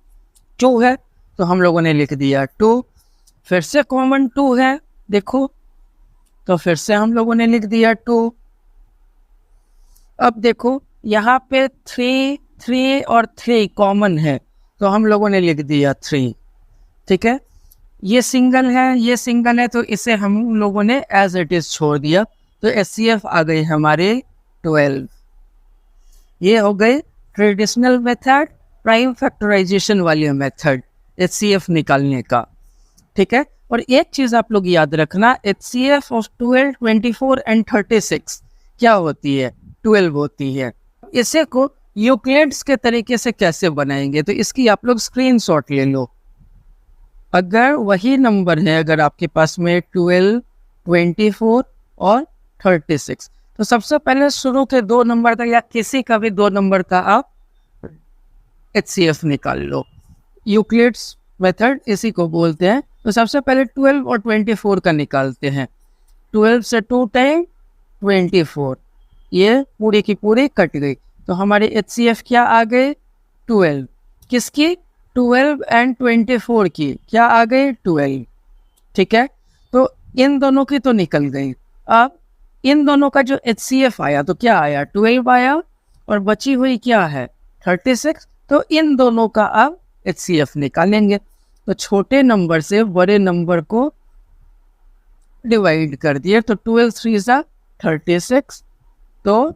2 है, तो हम लोगों ने लिख दिया 2। फिर से कॉमन 2 है, देखो, तो फिर से हम लोगों ने लिख दिया 2। अब देखो यहाँ पे 3 और 3 कॉमन है, तो हम लोगों ने लिख दिया 3। ठीक है, ये सिंगल है, ये सिंगल है, तो इसे हम लोगों ने एज इट इज छोड़ दिया। तो HCF आ गई हमारे 12। ये हो गई ट्रेडिशनल मेथड, प्राइम फैक्टराइजेशन वाली मेथड HCF निकालने का। ठीक है, और एक चीज़ आप लोग याद रखना, HCF ऑफ 12, 24 एंड 36 क्या होती है, 12 होती है। इसे को यूक्लिड्स के तरीके से कैसे बनाएंगे, तो इसकी आप लोग स्क्रीनशॉट ले लो। अगर वही नंबर है, अगर आपके पास में 12, 24 और 36, तो सबसे पहले शुरू के 2 नंबर तक या किसी का भी 2 नंबर का आप HCF निकाल लो। यूक्लिड्स मेथड इसी को बोलते हैं। तो सबसे पहले 12 और 24 का निकालते हैं। 12 से 2 टाइम 24, ये पूरी की पूरी कट गई। तो हमारी HCF क्या आ गई? 12। किसकी? 12 एंड 24 की क्या आ गई? 12। ठीक है, तो इन दोनों की तो निकल गई। अब इन दोनों का जो HCF आया तो क्या आया? 12 आया और बची हुई क्या है? 36। तो इन दोनों का अब HCF निकालेंगे। तो छोटे नंबर से बड़े नंबर को डिवाइड कर दिए, तो 12 3 सा 36, तो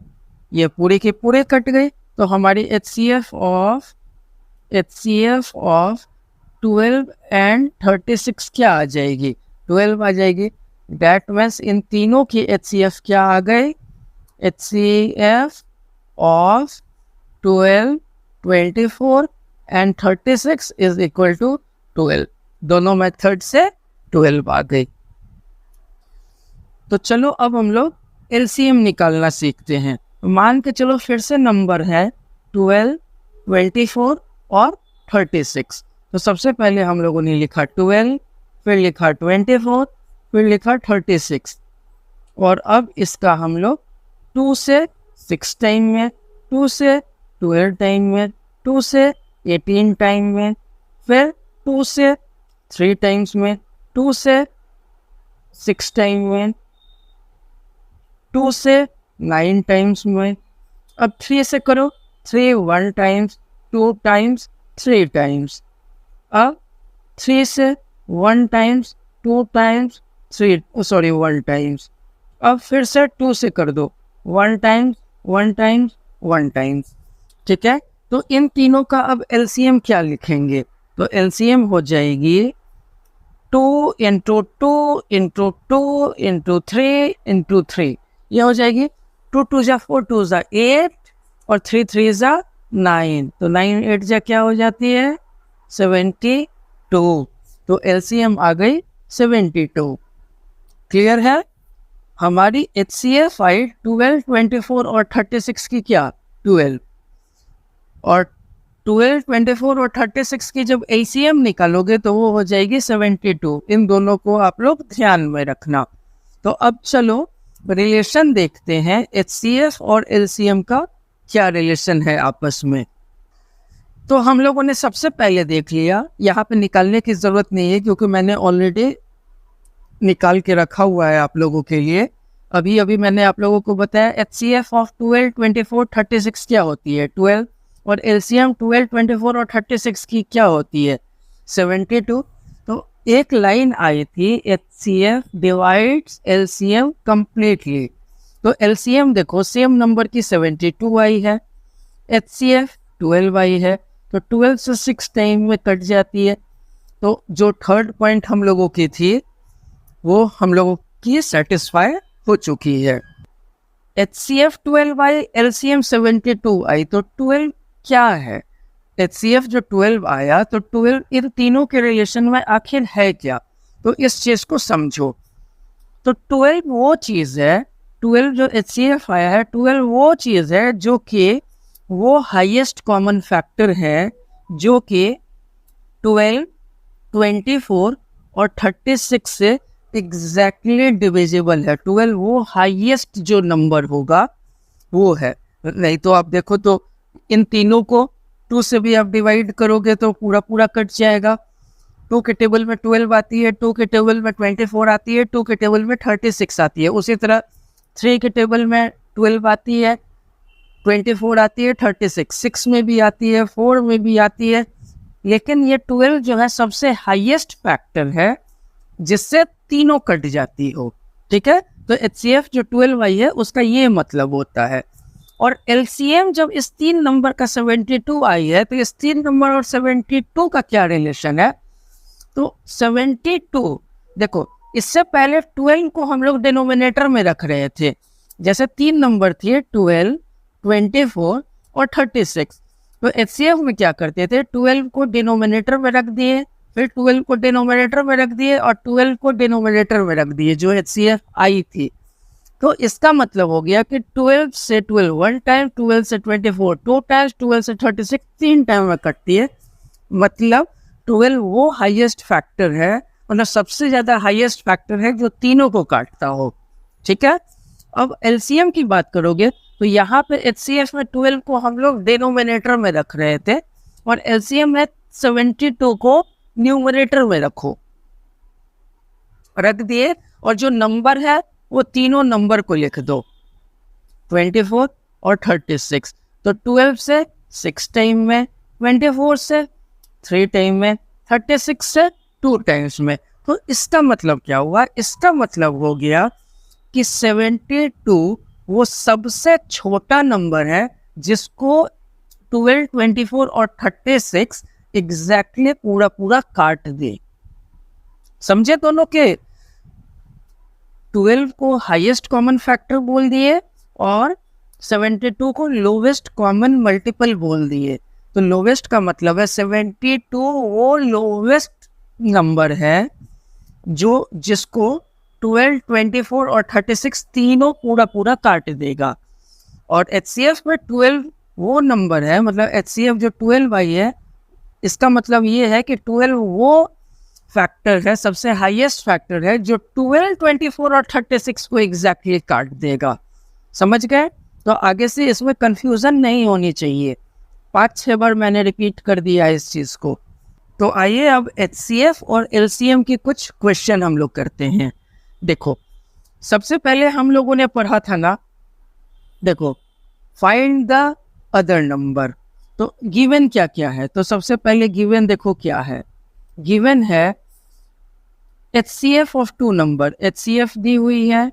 ये पूरे के पूरे कट गए। तो हमारी HCF ऑफ 12 एंड 36 क्या आ जाएगी? 12 आ जाएगी। दैट मीन्स इन तीनों की HCF क्या आ गई? HCF of 12, 24 and 36 is equal to 12। दोनों मेथड से 12 आ गई। तो चलो अब हम लोग LCM निकालना सीखते हैं। मान के चलो फिर से नंबर है 12, 24 और 36। तो सबसे पहले हम लोगों ने लिखा 12, फिर लिखा 24, फिर लिखा 36, और अब इसका हम लोग 2 से 6 टाइम में, 2 से 12 टाइम में, 2 से 18 टाइम में, फिर 2 से 3 टाइम्स में, 2 से 6 टाइम में, 2 से 9 टाइम्स में। अब 3 से करो, 3 1 टाइम्स, 2 टाइम्स, 3 टाइम्स। अब 3 से 1 टाइम्स, 2 टाइम्स, 1 टाइम्स। अब फिर से 2 से कर दो, 1 टाइम्स, 1 टाइम्स, 1 टाइम्स। ठीक है, तो इन तीनों का अब LCM क्या लिखेंगे? तो LCM हो जाएगी 2 इंटू 2 इंटू 2 इंटू 3 इंटू 3। ये हो जाएगी 2 2 जा 4, 2 जा 8 और 3 3 जा 9। तो 9 8 जा क्या हो जाती है? 72। तो LCM आ गई 72। क्लियर है? हमारी HCF आई 12, 24 और 36 की क्या? 12। और 12, 24 और 36 की जब LCM निकालोगे तो वो हो जाएगी 72। इन दोनों को आप लोग ध्यान में रखना। तो अब चलो रिलेशन देखते हैं, HCF और LCM का क्या रिलेशन है आपस में। तो हम लोगों ने सबसे पहले देख लिया, यहाँ पे निकालने की ज़रूरत नहीं है क्योंकि मैंने ऑलरेडी निकाल के रखा हुआ है आप लोगों के लिए। अभी अभी मैंने आप लोगों को बताया HCF ऑफ 12, 24, 36 क्या होती है? 12। और LCM 12, 24 और 36 की क्या होती है? 72। तो एक लाइन आई थी HCF डिवाइड्स LCM कंप्लीटली। तो LCM देखो सेम नंबर की 72 आई है, HCF 12 आई है, तो 12 से 6 टाइम में कट जाती है। तो जो थर्ड पॉइंट हम लोगों की थी वो हम लोगों की सेटिस्फाई हो चुकी है। HCF 12 आई, LCM 72 आई, तो 12 क्या है? HCF जो 12 आया, तो 12 इन तीनों के रिलेशन में आखिर है क्या? तो इस चीज को समझो। तो 12 वो चीज है, 12 जो HCF आया है, 12 वो चीज है जो कि वो हाईएस्ट कॉमन फैक्टर है जो कि 12, 24 और 36 से एग्जैक्टली डिविजिबल है। 12 वो हाईएस्ट जो नंबर होगा वो है। नहीं तो आप देखो तो इन तीनों को 2 से भी आप डिवाइड करोगे तो पूरा पूरा कट जाएगा। 2 के टेबल में 12 आती है, 2 के टेबल में 24 आती है, 2 के टेबल में 36 आती है। उसी तरह 3 के टेबल में 12 आती है, 24 आती है, 36 6 में भी आती है, 4 में भी आती है। लेकिन ये 12 जो है सबसे हाईएस्ट फैक्टर है जिससे तीनों कट जाती हो। ठीक है, तो HCF जो 12 आई है उसका ये मतलब होता है। और LCM जब इस 3 नंबर का 72 आई है, तो इस 3 नंबर और 72 का क्या रिलेशन है? तो 72 देखो, इससे पहले 12 को हम लोग डिनोमिनेटर में रख रहे थे। जैसे 3 नंबर थे 12, 24 और 36। तो HCF में क्या करते थे? 12 को डिनोमिनेटर में रख दिए, फिर 12 को डिनोमिनेटर में रख दिए और 12 को डिनोमिनेटर में रख दिए, जो HCF आई थी। तो इसका मतलब हो गया कि 12 से 12 वन टाइम, 12 से 24 टू टाइम्स, 12 से 36 3 टाइम में कटती है। मतलब 12 वो हाईएस्ट फैक्टर है, मतलब सबसे ज़्यादा हाईएस्ट फैक्टर है जो तीनों को काटता हो। ठीक है, अब एलसीएम की बात करोगे तो यहाँ पे एचसीएफ में 12 को हम लोग डिनोमिनेटर में रख रहे थे और एलसीएम में 72 को न्यूमरेटर में रखो, रख दिए। और जो नंबर है वो तीनों नंबर को लिख दो, 24 और 36। तो 12 से 6 टाइम में, 24 से 3 टाइम में, 36 से 2 टाइम्स में। तो इसका मतलब क्या हुआ? इसका मतलब हो गया कि 72 वो सबसे छोटा नंबर है जिसको 12, 24 और 36 एग्जैक्टली पूरा पूरा काट दे। समझे दोनों के? 12 को हाईएस्ट कॉमन फैक्टर बोल दिए और 72 को लोवेस्ट कॉमन मल्टीपल बोल दिए। तो लोवेस्ट का मतलब है 72 वो लोवेस्ट नंबर है जो जिसको 12, 24 और 36 तीनों पूरा पूरा काट देगा। और एचसीएफ में 12 वो नंबर है, मतलब एचसीएफ जो 12 आई है, इसका मतलब ये है कि 12 वो फैक्टर है, सबसे हाईएस्ट फैक्टर है जो 12, 24 और 36 को एग्जैक्टली काट देगा। समझ गए? तो आगे से इसमें कंफ्यूजन नहीं होनी चाहिए। 5-6 बार मैंने रिपीट कर दिया इस चीज़ को। तो आइए अब एचसीएफ और एलसीएम की कुछ क्वेश्चन हम लोग करते हैं। देखो, सबसे पहले हम लोगों ने पढ़ा था ना, देखो फाइंड द अदर नंबर। तो गिवन क्या क्या है? तो सबसे पहले गिवन देखो क्या है। गिवन है HCF ऑफ 2 नंबर। HCF दी हुई है।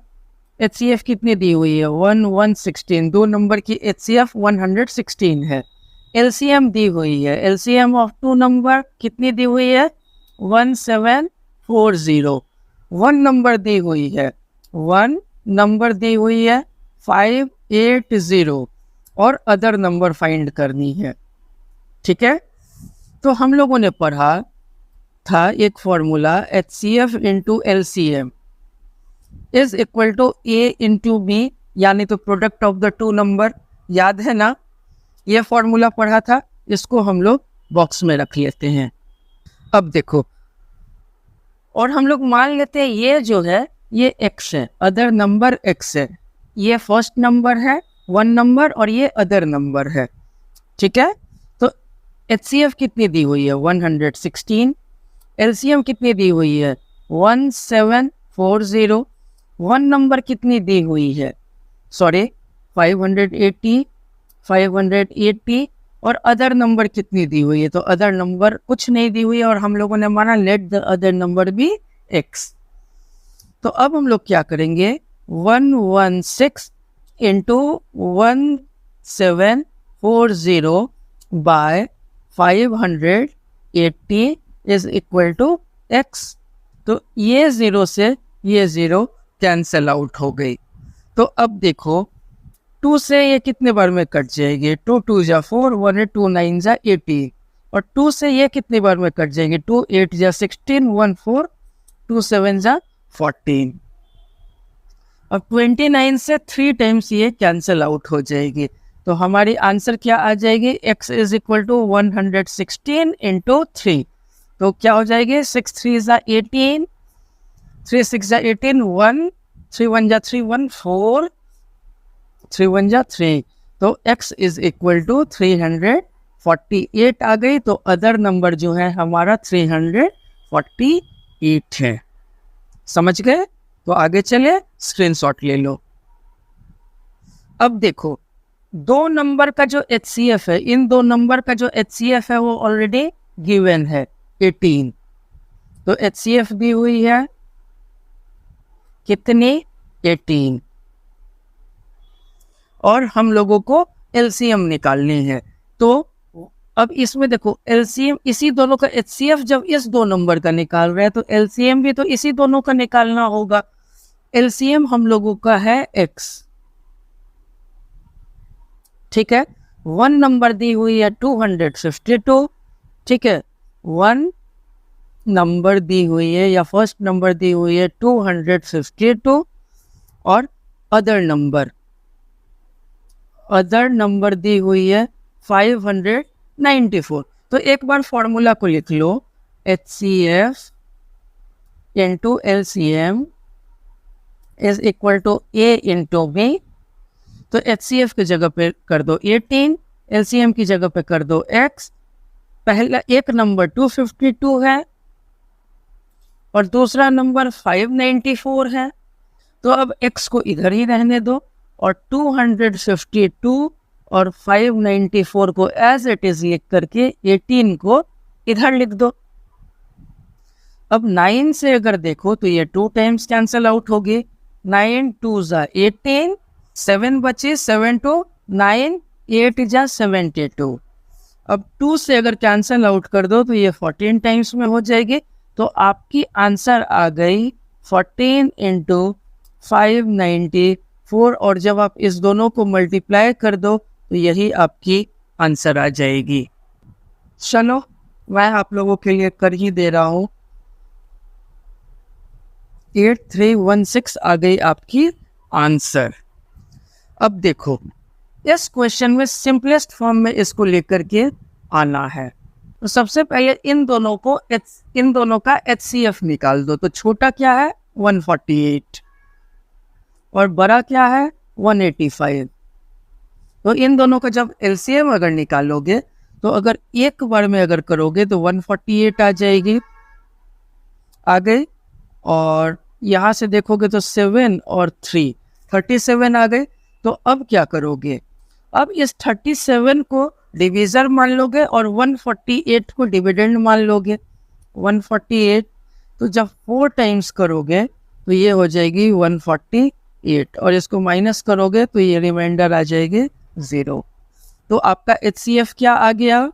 HCF कितनी दी हुई है? 1, 116। 2 नंबर की HCF 116 है। LCM दी हुई है। LCM ऑफ 2 नंबर कितनी दी हुई है? 1740। 1 नंबर दी हुई है। 1 नंबर दी हुई है 580 और अदर नंबर फाइंड करनी है। ठीक है, तो हम लोगों ने पढ़ा था एक formula HCF into LCM is equal to A into B, यानी तो प्रोडक्ट ऑफ द 2 नंबर। याद है ना? ये फॉर्मूला पढ़ा था, इसको हम लोग बॉक्स में रख लेते हैं। अब देखो, और हम लोग मान लेते हैं ये जो है ये x है, अदर नंबर x है। ये फर्स्ट नंबर है 1 नंबर और ये अदर नंबर है। ठीक है, तो HCF कितनी दी हुई है? 116। LCM कितनी दी हुई है? 1740। 1 नंबर कितनी दी हुई है? सॉरी 580 और अदर नंबर कितनी दी हुई है? तो अदर नंबर कुछ नहीं दी हुई है और हम लोगों ने माना let the other number be x। तो अब हम लोग क्या करेंगे? 116 into 1740 by 580 is equal to x। तो ये 0 से ये 0 कैंसल आउट हो गई। तो अब देखो 2 से ये कितने बार में कट जाएगी? 2 2 जा 4, 1 8 2 9 जा 18। और 2 से ये कितने बार में कट जाएंगे? 2 8 जा 16, 1 4, 2 7 जा 14। अब 29 से 3 टाइम्स ये कैंसल आउट हो जाएगी। तो हमारी आंसर क्या आ जाएगी? x is equal to 116 into 3। तो क्या हो जाएगी? 6 3 जा 18, 3 6 जा 18, 1 3 1 जा 3 1 4, 3 1 जा 3। तो x इज इक्वल टू 348 आ गई। तो अदर नंबर जो है हमारा 348 है। समझ गए? तो आगे चले, स्क्रीनशॉट ले लो। अब देखो 2 नंबर का जो HCF है, इन 2 नंबर का जो HCF है वो ऑलरेडी गिवन है 18। तो HCF दी हुई है कितनी? 18। और हम लोगों को LCM निकालनी है। तो अब इसमें देखो LCM इसी दोनों का, HCF जब इस 2 नंबर का निकाल रहे हैं तो LCM भी तो इसी दोनों का निकालना होगा। LCM हम लोगों का है x। ठीक है, 1 नंबर दी हुई है 252। ठीक है, 1 नंबर दी हुई है या फर्स्ट नंबर दी हुई है 252 और अदर नंबर दी हुई है 594। तो एक बार फॉर्मूला को लिख लो, HCF into LCM is equal to A into B। तो HCF की जगह पे कर दो 18, LCM की जगह पे कर दो X। पहला एक नंबर 252 है और दूसरा नंबर 594 है, तो अब X को इधर ही रहने दो और 252 और 594 को एज इट इज लिख करके 18 को इधर लिख दो। अब 9 से अगर देखो तो ये 2 टाइम्स कैंसल आउट होगी, 9 2 जा 18, 7 बचे 7 2 9, 8 जा 72। अब 2 से अगर कैंसल आउट कर दो तो ये 14 टाइम्स में हो जाएगी। तो आपकी आंसर आ गई 14 इंटू 594, और जब आप इस दोनों को मल्टीप्लाई कर दो तो यही आपकी आंसर आ जाएगी। चलो मैं आप लोगों के लिए कर ही दे रहा हूँ, 8316 आ गई आपकी आंसर। अब देखो इस क्वेश्चन में सिंपलेस्ट फॉर्म में इसको लेकर के आना है। तो सबसे पहले इन दोनों का HCF निकाल दो। तो छोटा क्या है 148 और बड़ा क्या है 185। तो इन दोनों का जब LCM अगर निकालोगे तो अगर एक बार में अगर करोगे तो 148 आ जाएगी, आ गई। और यहाँ से देखोगे तो 7 और 3 37 आ गए। तो अब क्या करोगे, अब इस 37 को डिविजर मान लोगे और 148 को डिविडेंड मान लोगे। 148 तो जब 4 टाइम्स करोगे तो ये हो जाएगी 148 और इसको माइनस करोगे तो ये रिमाइंडर आ जाएगी 0। तो आपका HCF क्या आ गया,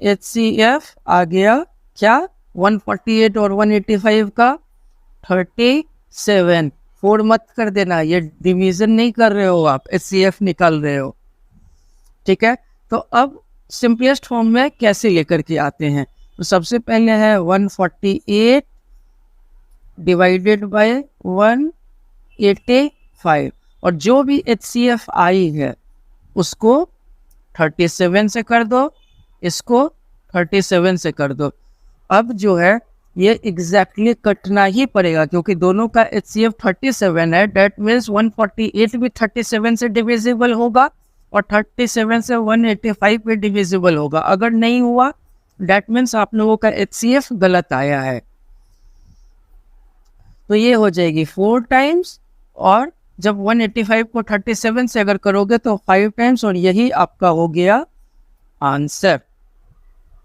HCF आ गया क्या 148 और 185 का 37। 4 मत कर देना, ये डिवीजन नहीं कर रहे हो आप, HCF निकाल रहे हो, ठीक है। तो अब सिंपलेस्ट फॉर्म में कैसे लेकर के आते हैं, तो सबसे पहले है 148 डिवाइडेड बाय 185 और जो भी HCF आई है उसको 37 से कर दो, इसको 37 से कर दो। अब जो है ये एग्जैक्टली कटना ही पड़ेगा क्योंकि दोनों का HCF 37 है। डेट मीन्स 148 भी 37 से डिविजिबल होगा और 37 से 185 भी डिविजिबल होगा। अगर नहीं हुआ डेट मीन्स आप लोगों का HCF गलत आया है। तो ये हो जाएगी 4 टाइम्स और जब 185 को 37 से अगर करोगे तो 5 टाइम्स और यही आपका हो गया आंसर,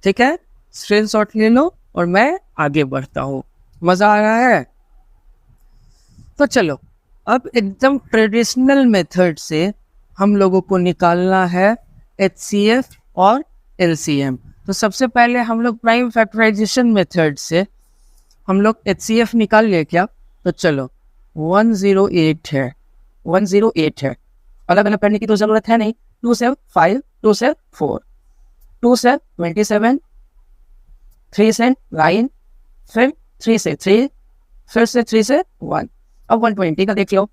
ठीक है। स्क्रीनशॉट ले लो और मैं आगे बढ़ता हूँ। मजा आ रहा है? तो चलो अब एकदम ट्रेडिशनल मेथड से हम लोगों को निकालना है HCF और LCM। तो सबसे पहले हम लोग प्राइम फैक्टराइजेशन मेथड से हम लोग HCF निकाल ले क्या। तो चलो 108 है, 108 है, अलग अलग करने की तो जरूरत है नहीं। 2 से 5, 2 से 4, 2 से 27, 3 से 9, फिर 3 से 3, फिर से 3 से 1। अब 120 का देख लो,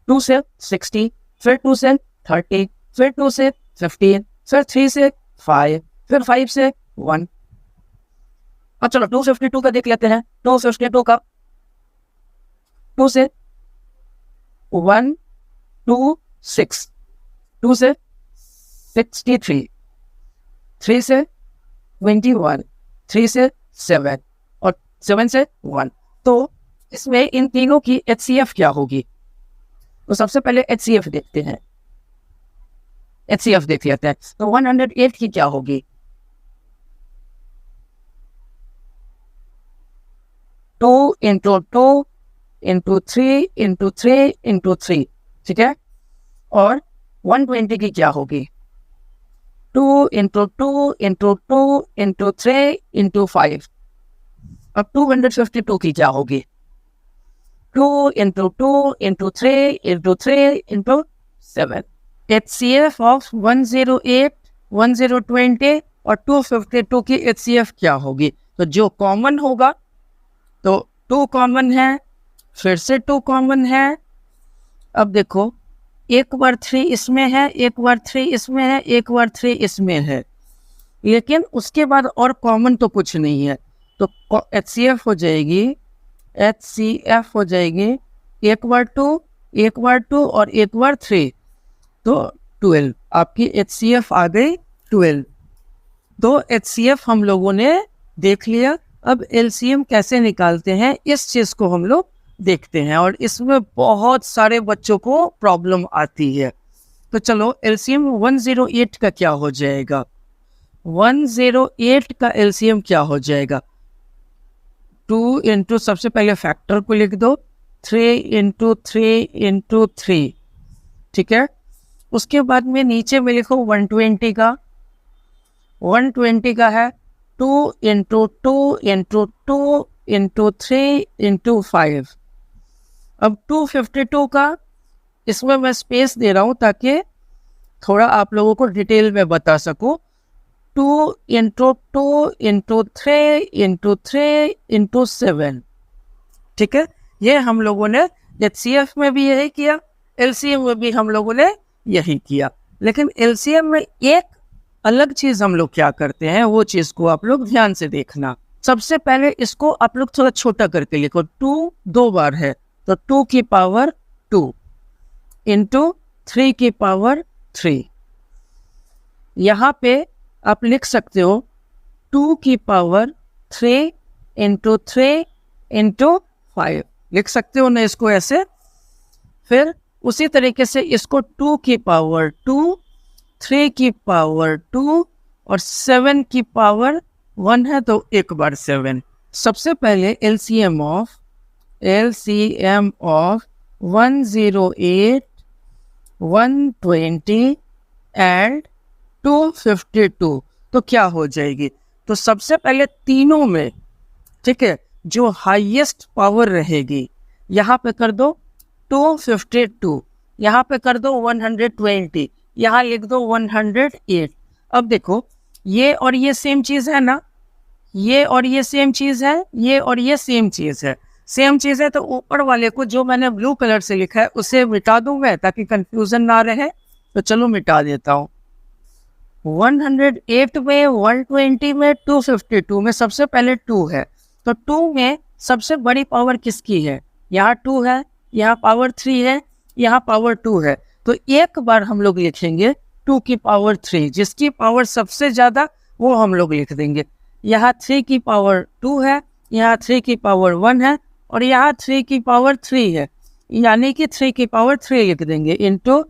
2 से 60, फिर 2 से 30, फिर 2 से 15, फिर 3 से 5, फिर 5 से 1। अब चलो 252 का देख लेते हैं। 252 का 2 से 1 2 6, 2 से 63, 3 से 21, 3 से 7 और 7 से 1। तो इसमें इन तीनों की HCF क्या होगी, तो सबसे पहले HCF देखते हैं। HCF देख लेते हैं। तो 108 की क्या होगी, 2 इंटू 2 इंटू 3 इंटू 3 इंटू 3, ठीक है। और 120 की क्या होगी, 2 इंटू 2 इंटू 2 इंटू 3 इंटू 5। अब 252 की क्या होगी, 2 into 2 into 3 into 3 into 7। HCF of 108, 1020 और 252 की HCF क्या होगी। तो जो कॉमन होगा तो 2 कॉमन है, फिर से 2 कॉमन है। अब देखो, एक बार 3 इसमें है, एक बार 3 इसमें है, एक बार 3 इसमें है, लेकिन उसके बाद और कॉमन तो कुछ नहीं है। तो HCF हो जाएगी, HCF हो जाएगी एक बार 2, एक बार 2 और एक बार 3, तो 12। आपकी HCF आ गई 12। तो HCF हम लोगों ने देख लिया। अब LCM कैसे निकालते हैं इस चीज़ को हम लोग देखते हैं, और इसमें बहुत सारे बच्चों को प्रॉब्लम आती है। तो चलो LCM 108 का क्या हो जाएगा? 108 का LCM क्या हो जाएगा? 2 इंटू, सबसे पहले फैक्टर को लिख दो, 3 इंटू 3 इंटू 3, ठीक है। उसके बाद में नीचे में लिखो 120 का, 120 का है 2 इंटू 2 इंटू 2 इंटू 3 इंटू 5। अब 252 का, इसमें मैं स्पेस दे रहा हूँ ताकि थोड़ा आप लोगों को डिटेल में बता सकूँ। 2 इंटू 2 इंटू 3 इंटू 3 इंटू 7, ठीक है। ये हम लोगों ने HCF में भी यही किया, LCM में भी हम लोगों ने यही किया। लेकिन LCM में एक अलग चीज़ हम लोग क्या करते हैं, वो चीज़ को आप लोग ध्यान से देखना। सबसे पहले इसको आप लोग थोड़ा छोटा करके लिखो। 2 2 बार है, तो 2 की पावर 2 इंटू 3 की पावर 3। यहाँ पे आप लिख सकते हो 2 की पावर 3 इंटू 3 इंटू 5, लिख सकते हो ना इसको ऐसे। फिर उसी तरीके से इसको 2 की पावर 2, 3 की पावर 2 और 7 की पावर 1 है, तो एक बार 7। सबसे पहले LCM ऑफ 108, 120 एंड 252 तो क्या हो जाएगी? तो सबसे पहले तीनों में, ठीक है, जो हाईएस्ट पावर रहेगी, यहाँ पे कर दो 252, यहाँ पे कर दो 120, यहाँ लिख दो 108। अब देखो, ये और ये सेम चीज़ है ना, ये और ये सेम चीज़ है, ये और ये सेम चीज़ है, सेम चीज़ है। तो ऊपर वाले को जो मैंने ब्लू कलर से लिखा है उसे मिटा दूँ मैं, ताकि कंफ्यूजन ना रहे। तो चलो मिटा देता हूँ। 108 में, 120 में, 252 में सबसे पहले 2 है, तो 2 में सबसे बड़ी पावर किसकी है? यहाँ 2 है, यहाँ पावर 3 है, यहाँ पावर 2 है। तो एक बार हम लोग लिखेंगे 2 की पावर 3, जिसकी पावर सबसे ज़्यादा वो हम लोग लिख देंगे। यहाँ 3 की पावर 2 है, यहाँ 3 की पावर 1 है, और यहाँ 3 की पावर 3 है, यानी कि 3 की पावर 3 लिख देंगे, इंटू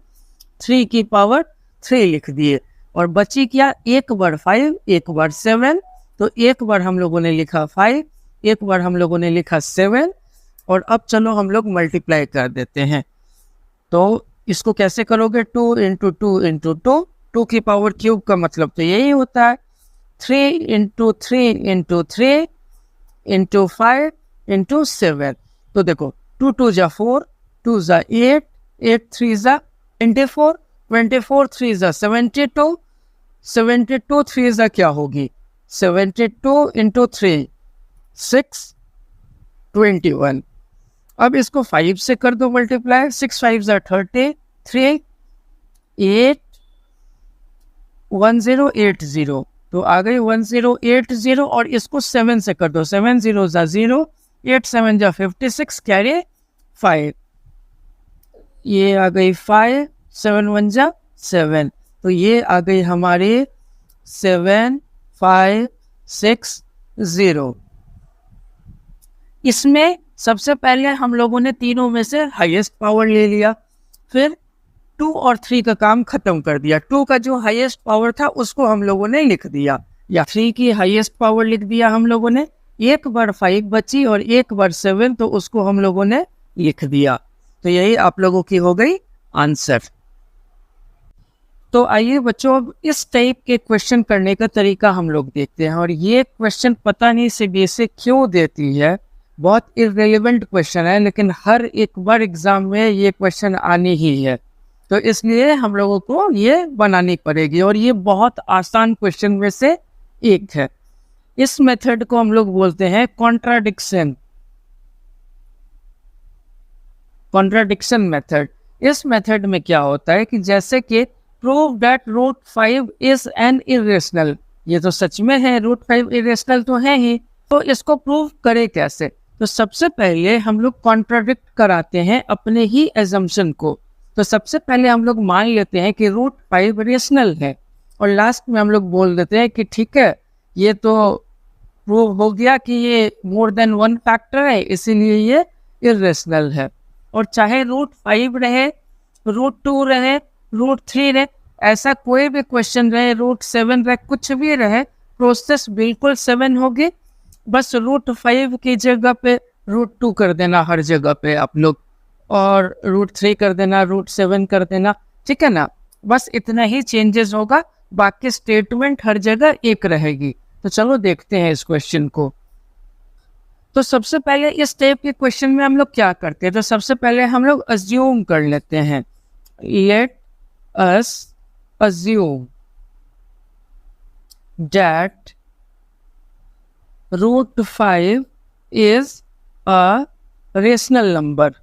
3 की पावर 3 लिख दिए। और बची क्या? एक बार 5, एक बार 7। तो एक बार हम लोगों ने लिखा 5, एक बार हम लोगों ने लिखा 7। और अब चलो हम लोग मल्टीप्लाई कर देते हैं। तो इसको कैसे करोगे? 2 इंटू 2 इंटू 2, 2 की पावर क्यूब का मतलब तो यही होता है। 3 इंटू 3 इंटू 3 इंटू 5 इंटू 7। तो देखो, 2 2 जा 4, 2 जा 8, 8 3 जा 24, 24 3 जा 72, 72 3 जा क्या होगी? 72 इंटू 3 6, 21। अब इसको 5 से कर दो मल्टीप्लाई, 6 5 जा 33, 8 1080, तो आ गई 1080। और इसको 7 से कर दो, 7 0 जा 0, 8 7 जा 56, कैरी 5, ये आ गई 5, 7 1 जा 7। तो ये आ गई हमारी 7 5 6 0। इसमें सबसे पहले हम लोगों ने तीनों में से हाईएस्ट पावर ले लिया, फिर 2 और 3 का काम खत्म कर दिया। 2 का जो हाईएस्ट पावर था उसको हम लोगों ने लिख दिया, या 3 की हाईएस्ट पावर लिख दिया हम लोगों ने। एक बार 5 बची और एक बार 7, तो उसको हम लोगों ने लिख दिया। तो यही आप लोगों की हो गई आंसर। तो आइए बच्चों, अब इस टाइप के क्वेश्चन करने का तरीका हम लोग देखते हैं। और ये क्वेश्चन पता नहीं CBSE क्यों देती है, बहुत इररिलेवेंट क्वेश्चन है, लेकिन हर एक बार एग्जाम में ये क्वेश्चन आनी ही है, तो इसलिए हम लोगों को ये बनानी पड़ेगी। और ये बहुत आसान क्वेश्चन में से एक है। इस मेथड को हम लोग बोलते हैं कॉन्ट्राडिक्शन। Contradiction method. इस मेथड में क्या होता है कि जैसे कि prove that root 5 is an irrational, ये तो सच में है, रूट 5 इरेशनल तो है ही, तो इसको प्रूव करे कैसे? तो सबसे पहले हम लोग कॉन्ट्राडिक्ट कराते हैं अपने ही एजम्पशन को। तो सबसे पहले हम लोग मान लेते हैं कि रूट 5 रेशनल है, और लास्ट में हम लोग बोल देते हैं कि ठीक है, ये तो प्रूव हो गया कि ये मोर देन वन फैक्टर है, इसीलिए ये इरेशनल है। और चाहे रूट 5 रहे, रूट 2 रहे, रूट 3 रहे, ऐसा कोई भी क्वेश्चन रहे, रूट 7 रहे, कुछ भी रहे, प्रोसेस बिल्कुल 7 होगी। बस रूट 5 की जगह पे रूट 2 कर देना हर जगह पे आप लोग, और रूट 3 कर देना, रूट 7 कर देना, ठीक है ना। बस इतना ही चेंजेस होगा, बाकी स्टेटमेंट हर जगह एक रहेगी। तो चलो देखते हैं इस क्वेश्चन को। तो सबसे पहले इस टाइप के क्वेश्चन में हम लोग क्या करते हैं? तो सबसे पहले हम लोग अज्यूम कर लेते हैं। Let us assume that root 5 is a rational number.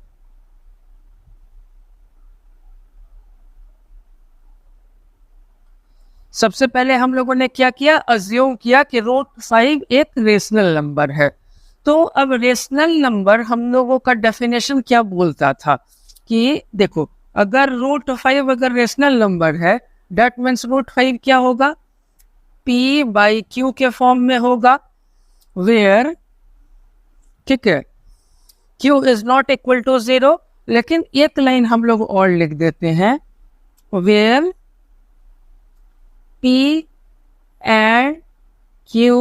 सबसे पहले हम लोगों ने क्या किया? अज्यूम किया कि रूट 5 एक रेशनल नंबर है। तो अब रेशनल नंबर हम लोगों का डेफिनेशन क्या बोलता था कि देखो, अगर रूट 5 अगर रेशनल नंबर है, दैट मीन्स रूट 5 क्या होगा? P बाई Q के फॉर्म में होगा, वेयर, ठीक है, Q is not equal to 0। लेकिन एक लाइन हम लोग और लिख देते हैं, where P and Q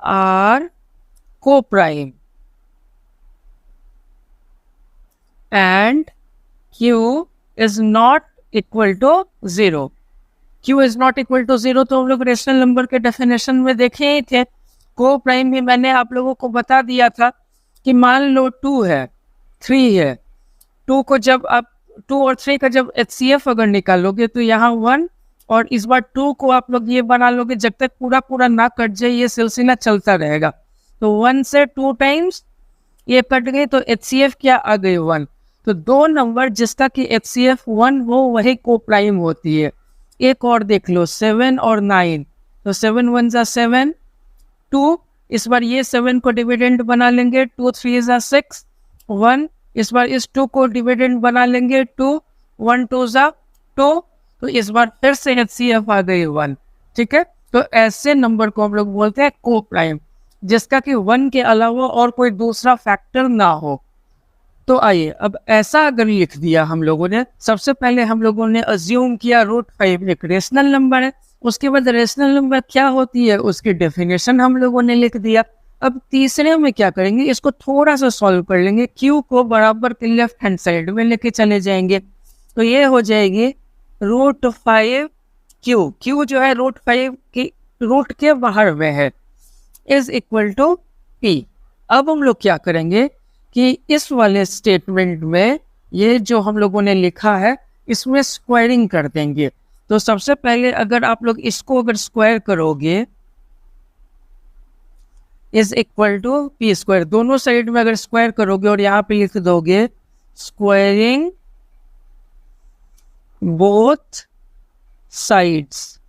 are co-prime and Q is not equal to 0। Q is not equal to 0 तो हम लोग रेशनल नंबर के डेफिनेशन में देखे ही थे। को प्राइम भी मैंने आप लोगों को बता दिया था कि मान लो 2 है, 3 है, 2 को जब आप 2 और 3 का जब HCF अगर निकालोगे तो यहाँ 1, और इस बार 2 को आप लोग ये बना लोगे, जब तक पूरा पूरा ना कट जाए ये सिलसिला चलता रहेगा। तो 1 से 2 टाइम्स ये कट गई तो HCF क्या आ गई? 1। तो दो नंबर जिसका कि HCF 1 हो वही को प्राइम होती है। एक और देख लो, 7 और 9, तो 7 1 जा 7, 2, इस बार ये 7 को डिविडेंड बना लेंगे, 2 3 जा 6, 1, इस बार इस 2 को डिविडेंड बना लेंगे, 2 1 2 जा 2, तो इस बार फिर से HCF आ गई 1, ठीक है। तो ऐसे नंबर को हम लोग बोलते हैं को प्राइम, जिसका कि 1 के अलावा और कोई दूसरा फैक्टर ना हो। तो आइए, अब ऐसा अगर लिख दिया हम लोगों ने, सबसे पहले हम लोगों ने अज्यूम किया रूट 5 एक रेशनल नंबर है, उसके बाद रेशनल नंबर क्या होती है उसकी डेफिनेशन हम लोगों ने लिख दिया। अब तीसरे में क्या करेंगे? इसको थोड़ा सा सॉल्व कर लेंगे, क्यू को बराबर के लेफ्ट हैंड साइड में लेके चले जाएंगे, तो ये हो जाएगी रूट 5 क्यू, क्यू जो है रूट 5 की रूट के बाहर में है, इज इक्वल टू पी। अब हम लोग क्या करेंगे कि इस वाले स्टेटमेंट में ये जो हम लोगों ने लिखा है इसमें स्क्वायरिंग कर देंगे। तो सबसे पहले अगर आप लोग इसको अगर स्क्वायर करोगे, is equal to P square, दोनों साइड में अगर स्क्वायर करोगे और यहाँ पे लिख दोगे स्क्वायरिंग बोथ साइड्स,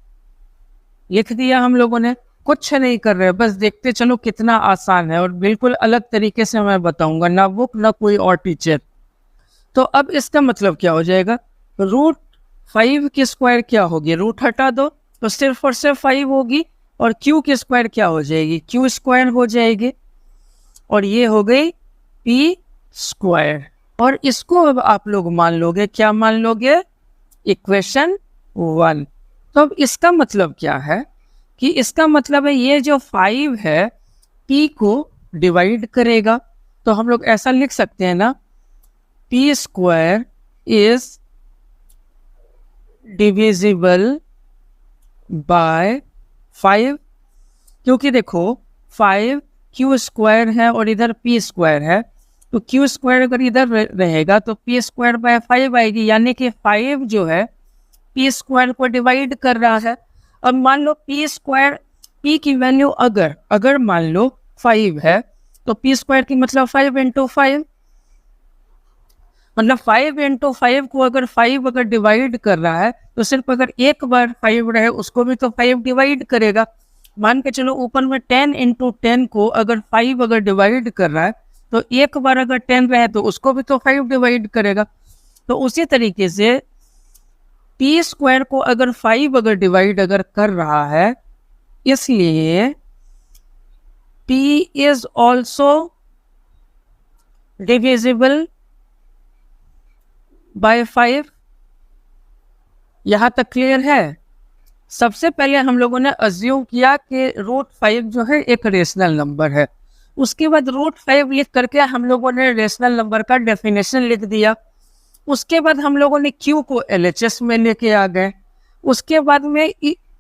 लिख दिया हम लोगों ने। कुछ नहीं कर रहे, बस देखते चलो कितना आसान है, और बिल्कुल अलग तरीके से मैं बताऊंगा, ना बुक ना कोई और टीचर। तो अब इसका मतलब क्या हो जाएगा? रूट 5 की स्क्वायर क्या होगी? रूट हटा दो तो सिर्फ और सिर्फ 5 होगी, और क्यू की स्क्वायर क्या हो जाएगी? क्यू स्क्वायर हो जाएगी, और ये हो गई पी स्क्वायर। और इसको अब आप लोग मान लोगे, क्या मान लोगे? इक्वेशन 1। तो अब इसका मतलब क्या है कि इसका मतलब है ये जो 5 है p को डिवाइड करेगा। तो हम लोग ऐसा लिख सकते हैं ना, p square is divisible by 5, क्योंकि देखो 5 q स्क्वायर है और इधर p स्क्वायर है, तो q स्क्वायर अगर इधर रहेगा तो p स्क्वायर बाय 5 आएगी, यानी कि 5 जो है p स्क्वायर को डिवाइड कर रहा है। अब मान लो p स्क्वायर, p की वैल्यू अगर मान लो 5 है तो p स्क्वायर की मतलब 5 इंटू 5, मतलब 5 × 5 को अगर 5 अगर डिवाइड कर रहा है तो सिर्फ अगर एक बार 5 रहे उसको भी तो 5 डिवाइड करेगा। मान के चलो ऊपर में 10 × 10 को अगर 5 अगर डिवाइड कर रहा है तो एक बार अगर 10 रहे तो उसको भी तो 5 डिवाइड करेगा। तो उसी तरीके से p² को अगर 5 अगर डिवाइड अगर कर रहा है, इसलिए p is also divisible by 5। यहां तक क्लियर है? सबसे पहले हम लोगों ने अज्यूम किया कि √5 जो है एक रेशनल नंबर है। उसके बाद √5 लिख करके हम लोगों ने रेशनल नंबर का डेफिनेशन लिख दिया। उसके बाद हम लोगों ने Q को LHS में लेके आ गए। उसके बाद में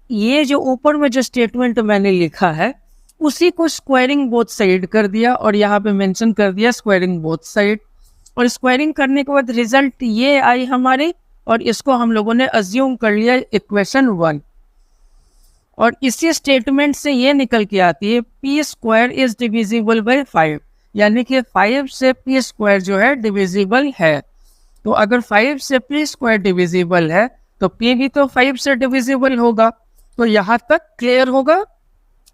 ये जो ऊपर में जो स्टेटमेंट मैंने लिखा है उसी को स्क्वायरिंग बोथ साइड कर दिया और यहाँ पे मेंशन कर दिया स्क्वायरिंग बोथ साइड। और स्क्वायरिंग करने के बाद रिजल्ट ये आई हमारी, और इसको हम लोगों ने अज्यूम कर लिया इक्वेशन 1। और इसी स्टेटमेंट से ये निकल के आती है p² इज डिविजिबल बाय 5, यानी कि 5 से p² जो है डिविजिबल है। तो अगर 5 से p² डिविजिबल है तो p भी तो 5 से डिविजिबल होगा। तो यहाँ तक क्लियर होगा?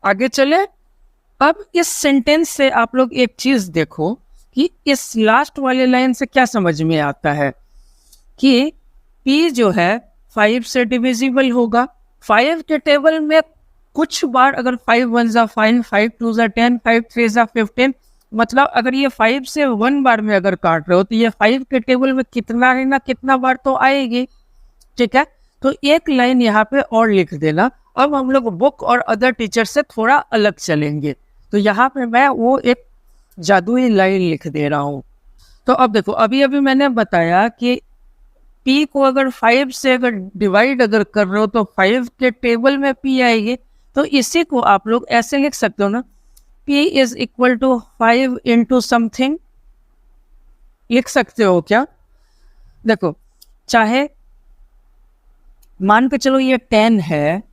आगे चले। अब इस सेंटेंस से आप लोग एक चीज देखो कि इस लास्ट वाले लाइन से क्या समझ में आता है कि p जो है 5 से डिविजिबल होगा। 5 के टेबल में कुछ बार अगर 5 1 जा 5, 5 2 जा 10, 5 3 जा 15, मतलब अगर ये 5 से 1 बार में अगर काट रहे हो तो ये 5 के टेबल में कितना है ना कितना बार तो आएगी। ठीक है, तो एक लाइन यहाँ पे और लिख देना। अब हम लोग बुक और अदर टीचर से थोड़ा अलग चलेंगे, तो यहाँ पे मैं वो एक जादुई लाइन लिख दे रहा हूँ। तो अब देखो, अभी अभी मैंने बताया कि p को अगर 5 से अगर डिवाइड अगर कर रहे हो तो 5 के टेबल में p आएगी। तो इसी को आप लोग ऐसे लिख सकते हो ना, p is equal to 5 into something. लिख सकते हो क्या? देखो, चाहे मान के चलो ये 10 है,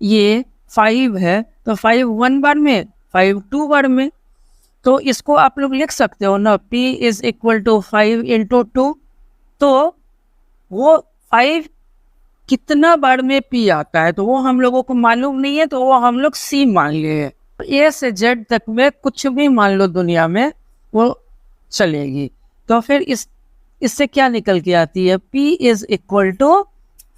ये 5 है, तो 5 1 बार में, 5 2 बार में। तो इसको आप लोग लिख सकते हो ना, p is equal to 5 into 2। तो वो 5 कितना बार में p आता है तो वो हम लोगों को मालूम नहीं है, तो वो हम लोग c मान लिए। A से Z तक में कुछ भी मान लो दुनिया में वो चलेगी। तो फिर इससे क्या निकल के आती है? p is equal to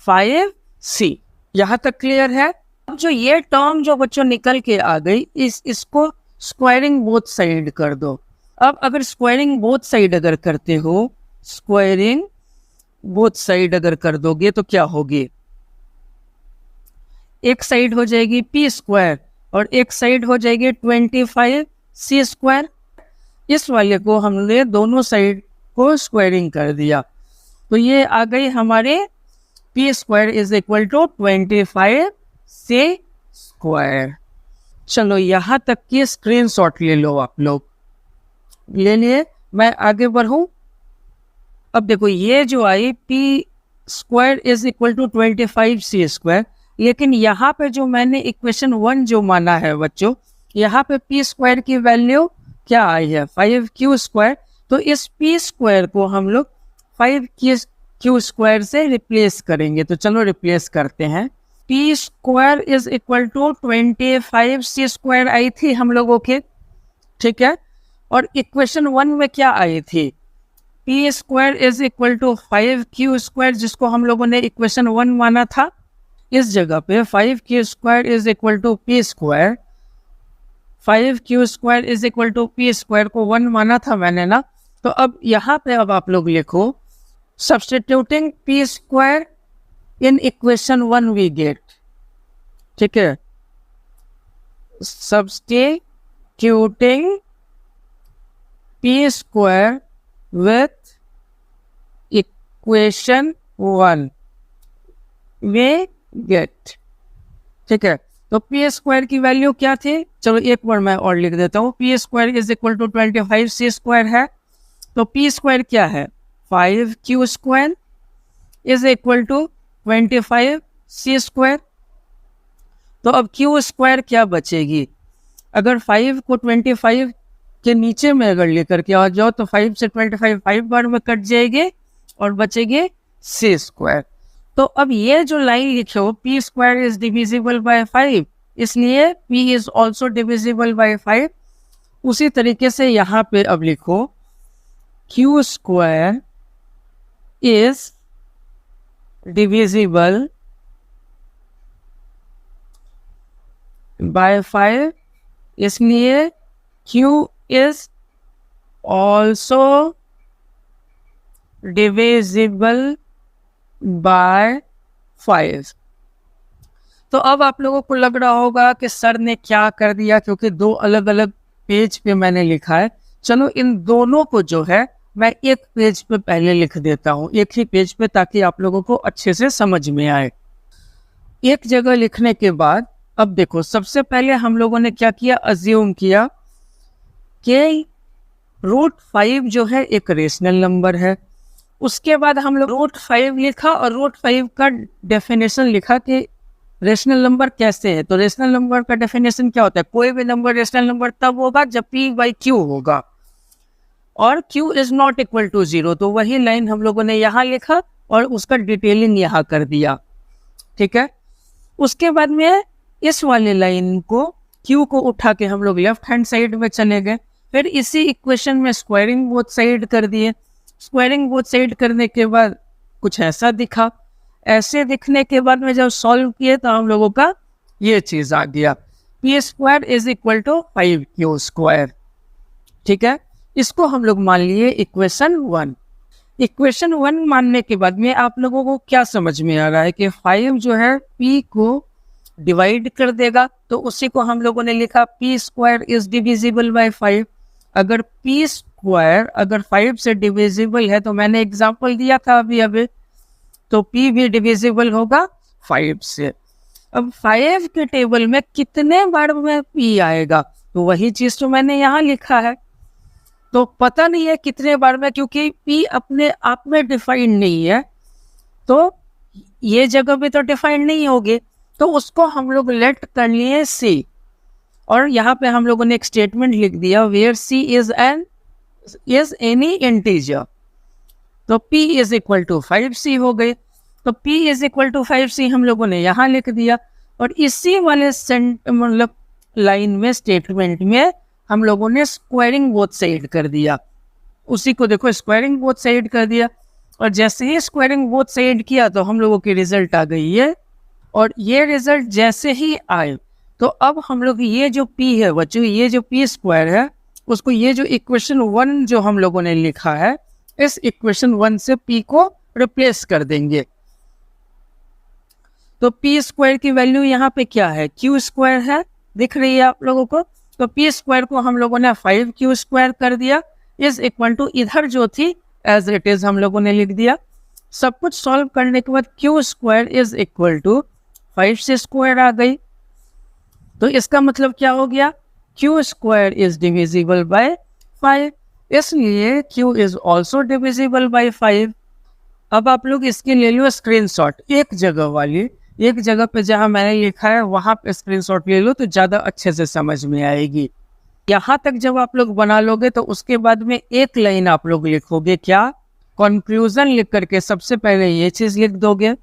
5c। यहाँ तक क्लियर है? अब जो ये टर्म जो बच्चों निकल के आ गई, इसको स्क्वायरिंग बोथ साइड कर दो। अब अगर स्क्वायरिंग बोथ साइड अगर करते हो, स्क्वायरिंग बोथ साइड अगर कर दोगे तो क्या होगी? एक साइड हो जाएगी p² और एक साइड हो जाएगी 25c²। इस वाले को हमने दोनों साइड को स्क्वायरिंग कर दिया, तो ये आ गई हमारे p² is equal to 25c²। चलो यहाँ तक की स्क्रीनशॉट ले लो आप लोग। ले लिए, मैं आगे बढ़ूं। अब देखो, ये जो आई p² is equal to 25c², लेकिन यहाँ पे जो मैंने इक्वेशन 1 जो माना है बच्चों, यहाँ पे p² की वैल्यू क्या आई है? 5q²। तो इस p² को हम लोग 5q² से रिप्लेस करेंगे। तो चलो रिप्लेस करते हैं। p² is equal to 25c² आई थी हम लोगों के, ठीक है। और इक्वेशन 1 में क्या आई थी? p² is equal to 5q², जिसको हम लोगों ने इक्वेशन 1 माना था। इस जगह पे 5q² is equal to p², 5q² is equal to p² को 1 माना था मैंने ना। तो अब यहाँ पे अब आप लोग लिखो, substituting p² in equation 1 we get, ठीक है, substituting p² with equation 1 we get, ठीक है। तो p² की वैल्यू क्या थी? चलो एक बार मैं और लिख देता हूँ। p² is equal to 25c² है, तो p² क्या है? 5q² is equal to 25c²। तो अब q² क्या बचेगी? अगर 5 को 25 के नीचे में अगर लेकर के आ जाओ तो 5 से 25 5 बार में कट जाएंगे और बचेंगे सी स्क्वायर। तो अब ये जो लाइन लिखे हो P square is divisible by 5, इसलिए P is also divisible by 5। उसी तरीके से यहाँ पे अब लिखो Q square is divisible by 5, इसलिए Q is also divisible by 5। तो अब आप लोगों को लग रहा होगा कि सर ने क्या कर दिया, क्योंकि दो अलग अलग पेज पे मैंने लिखा है। चलो इन दोनों को जो है मैं एक पेज पे पहले लिख देता हूँ, एक ही पेज पे, ताकि आप लोगों को अच्छे से समझ में आए। एक जगह लिखने के बाद अब देखो, सबसे पहले हम लोगों ने क्या किया, अज्यूम किया कि √5 जो है एक रेशनल नंबर है। उसके बाद हम लोग √5 लिखा और √5 का डेफिनेशन लिखा कि रेशनल नंबर कैसे है। तो रेशनल नंबर का डेफिनेशन क्या होता है, कोई भी नंबर रेशनल नंबर तब होगा जब p/q होगा और q is not equal to 0। तो वही लाइन हम लोगों ने यहाँ लिखा और उसका डिटेलिंग यहाँ कर दिया, ठीक है। उसके बाद में इस वाले लाइन को q को उठा के हम लोग लेफ्ट हैंड साइड में चले गए। फिर इसी इक्वेशन में स्क्वायरिंग बोथ साइड कर दिए। स्क्वायरिंग बोथ साइड करने के बाद कुछ ऐसा दिखा। ऐसे दिखने के बाद में जब सॉल्व किए तो हम लोगों का ये चीज आ गया, P square is equal to 5q square, ठीक है। इसको हम लोग मान लिए इक्वेशन 1। इक्वेशन 1 मानने के बाद में आप लोगों को क्या समझ में आ रहा है कि 5 जो है p को डिवाइड कर देगा, तो उसी को हम लोगों ने लिखा P square is divisible by 5। अगर पी स्क्वायर अगर 5 से डिविजिबल है, तो मैंने एग्जांपल दिया था अभी, तो p भी डिविजिबल होगा 5 से। अब 5 के टेबल में कितने बार में p आएगा, तो वही चीज तो मैंने यहाँ लिखा है। तो पता नहीं है कितने बार में, क्योंकि p अपने आप में डिफाइंड नहीं है, तो ये जगह भी तो डिफाइंड नहीं होगी, तो उसको हम लोग लेट कर लिए c। और यहाँ पे हम लोगों ने एक स्टेटमेंट लिख दिया where c is any integer. तो p is equal to 5c हो गई। तो p is equal to 5c हम लोगों ने यहाँ लिख दिया। और इसी वाले मतलब लाइन में स्टेटमेंट में हम लोगों ने स्क्वायरिंग बोथ साइड कर दिया। उसी को देखो, स्क्वायरिंग बोथ साइड कर दिया। और जैसे ही स्क्वायरिंग बोथ साइड किया तो हम लोगों की रिजल्ट आ गई है। और ये रिजल्ट जैसे ही आए तो अब हम लोग ये जो p है बच्चों, ये जो p स्क्वायर है, उसको ये जो इक्वेशन 1 जो हम लोगों ने लिखा है, इस इक्वेशन 1 से p को रिप्लेस कर देंगे। तो p स्क्वायर की वैल्यू यहाँ पे क्या है, q स्क्वायर है, दिख रही है आप लोगों को। तो p स्क्वायर को हम लोगों ने 5q स्क्वायर कर दिया, इज इक्वल टू इधर जो थी एज इट इज हम लोगों ने लिख दिया। सब कुछ सॉल्व करने के बाद q square is equal to 5c square आ गई। तो इसका मतलब क्या हो गया, q square is divisible by 5, इसलिए q is also divisible by 5। अब आप लोग इसके ले लो स्क्रीनशॉट, एक जगह वाली, एक जगह पे जहां मैंने लिखा है वहां पे स्क्रीनशॉट ले लो तो ज्यादा अच्छे से समझ में आएगी। यहाँ तक जब आप लोग बना लोगे तो उसके बाद में एक लाइन आप लोग लिखोगे, क्या, कंक्लूजन लिख करके सबसे पहले ये चीज लिख दोगे,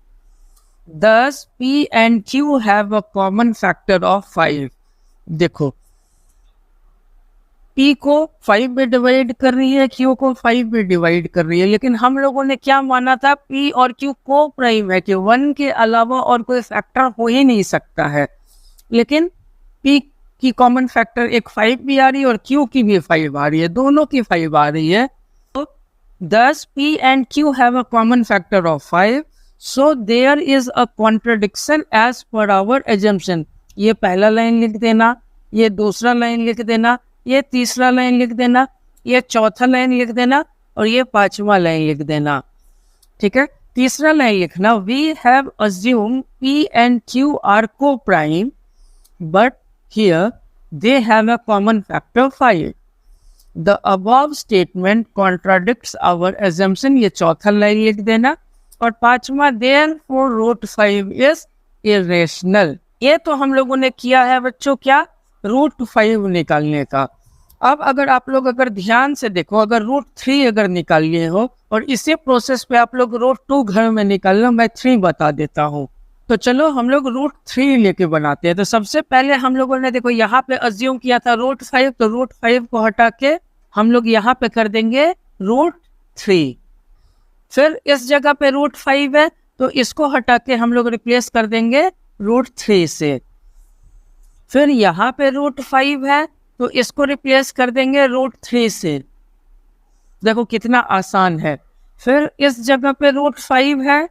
Thus P and Q have a common factor of 5। देखो P को 5 में डिवाइड कर रही है, Q को 5 में डिवाइड कर रही है, लेकिन हम लोगों ने क्या माना था, P और Q को प्राइम है कि 1 के अलावा और कोई फैक्टर हो ही नहीं सकता है। लेकिन P की कॉमन फैक्टर एक 5 भी आ रही है और Q की भी 5 आ रही है, दोनों की 5 आ रही है। तो Thus P and Q have a common factor of 5, so there is a contradiction as per our assumption। ये पहला लाइन लिख देना, ये दूसरा लाइन लिख देना, ये तीसरा लाइन लिख देना, ये चौथा लाइन लिख देना और ये पांचवा लाइन लिख देना, ठीक है। तीसरा लाइन लिखना, we have assumed P and Q are co-prime but here they have a common factor 5। The above statement contradicts our assumption, ये चौथा लाइन लिख देना। और पांचवा, therefore √5 is irrational। ये तो हम लोगों ने किया है बच्चों क्या, √5 निकालने का। अब अगर आप लोग अगर ध्यान से देखो, अगर रूट 3 अगर निकाल लिए हो और इसी प्रोसेस पे आप लोग रूट 2 घर में निकालना, मैं 3 बता देता हूँ। तो चलो हम लोग रूट 3 लेके बनाते हैं। तो सबसे पहले हम लोगों ने देखो यहाँ पे अज्यूम किया था रूट 5, तो रूट 5 को हटा के हम लोग यहाँ पे कर देंगे रूट 3। फिर इस जगह पे रूट 5 है तो इसको हटा के हम लोग रिप्लेस कर देंगे रूट 3 से। फिर यहाँ पे रूट 5 है तो इसको रिप्लेस कर देंगे रूट 3 से। देखो कितना आसान है। फिर इस जगह पे रूट 5 है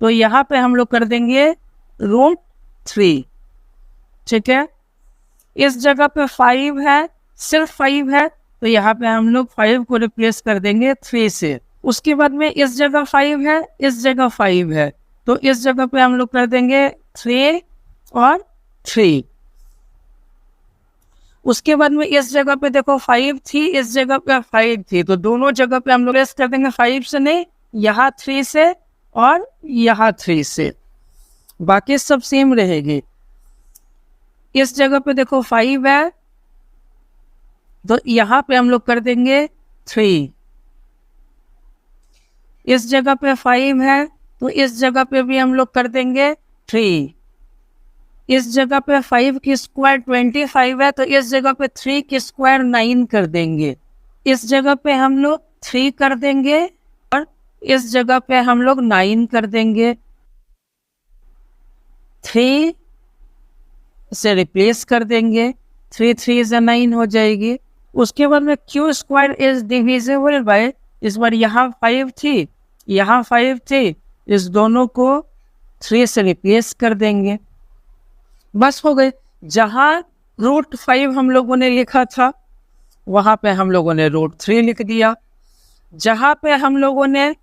तो यहाँ पे हम लोग कर देंगे रूट 3, ठीक है। इस जगह पे 5 है, सिर्फ 5 है, तो यहाँ पे हम लोग 5 को रिप्लेस कर देंगे 3 से। उसके बाद में इस जगह 5 है, इस जगह 5 है, तो इस जगह पे हम लोग कर देंगे 3 और 3। उसके बाद में इस जगह पे देखो 5 थी, इस जगह पे 5 थी, तो दोनों जगह पे हम लोग रिप्लेस कर देंगे 5 से नहीं, यहाँ 3 से और यहाँ 3 से, बाकी सब सेम रहेगी। इस जगह पे देखो 5 है तो यहाँ पे हम लोग कर देंगे 3। इस जगह पे 5 है तो इस जगह पे भी हम लोग कर देंगे 3। इस जगह पे 5 की स्क्वायर 25 है तो इस जगह पे 3 की स्क्वायर 9 कर देंगे। इस जगह पे हम लोग 3 कर देंगे और इस जगह पे हम लोग 9 कर देंगे। 3 से रिप्लेस कर देंगे, 3 3 से 9 हो जाएगी। उसके बाद में Q square is divisible bye, इस बार यहाँ 5 थी, यहाँ 5 थी, इस दोनों को 3 से रिप्लेस कर देंगे, बस हो गए। जहाँ रूट 5 हम लोगों ने लिखा था वहाँ पे हम लोगों ने रूट 3 लिख दिया। जहाँ पे हम लोगों ने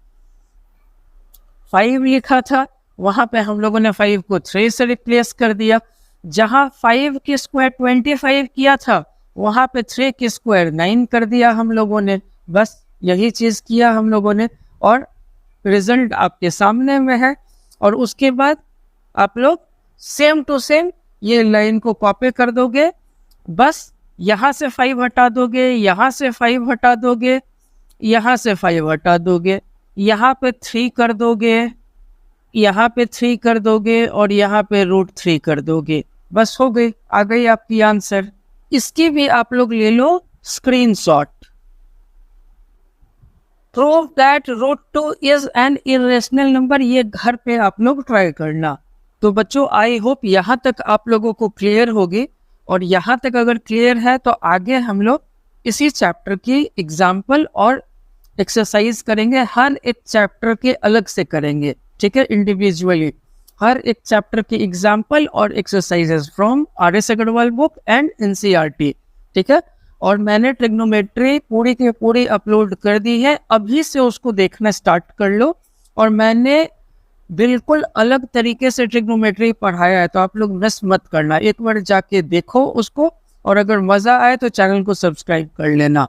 5 लिखा था वहाँ पे हम लोगों ने 5 को 3 से रिप्लेस कर दिया। जहाँ 5 की स्क्वायर 25 किया था वहाँ पे 3 की स्क्वायर 9 कर दिया हम लोगों ने, बस यही चीज़ किया हम लोगों ने और रिजल्ट आपके सामने में है। और उसके बाद आप लोग सेम टू सेम ये लाइन को कॉपी कर दोगे, बस यहाँ से 5 हटा दोगे, यहाँ से 5 हटा दोगे, यहाँ से 5 हटा दोगे, यहाँ पे 3 कर दोगे, यहाँ पे 3 कर दोगे और यहाँ पे रूट 3 कर दोगे, बस हो गई, आ गई आपकी आंसर। इसकी भी आप लोग ले लो screenshot. Prove that root 2 is an irrational number, ये घर पे आप लोग ट्राई करना। तो बच्चों आई होप यहाँ तक आप लोगों को क्लियर होगी, और यहाँ तक अगर क्लियर है तो आगे हम लोग इसी चैप्टर की एग्जाम्पल और एक्सरसाइज करेंगे। हर एक चैप्टर के अलग से करेंगे, ठीक है, इंडिविजुअली हर एक चैप्टर की एग्जाम्पल और exercises from RS Agarwal book and NCERT, ठीक है। और मैंने ट्रिग्नोमेट्री पूरी की पूरी अपलोड कर दी है, अभी से उसको देखना स्टार्ट कर लो। और मैंने बिल्कुल अलग तरीके से ट्रिग्नोमेट्री पढ़ाया है, तो आप लोग मिस मत करना, एक बार जाके देखो उसको, और अगर मज़ा आए तो चैनल को सब्सक्राइब कर लेना।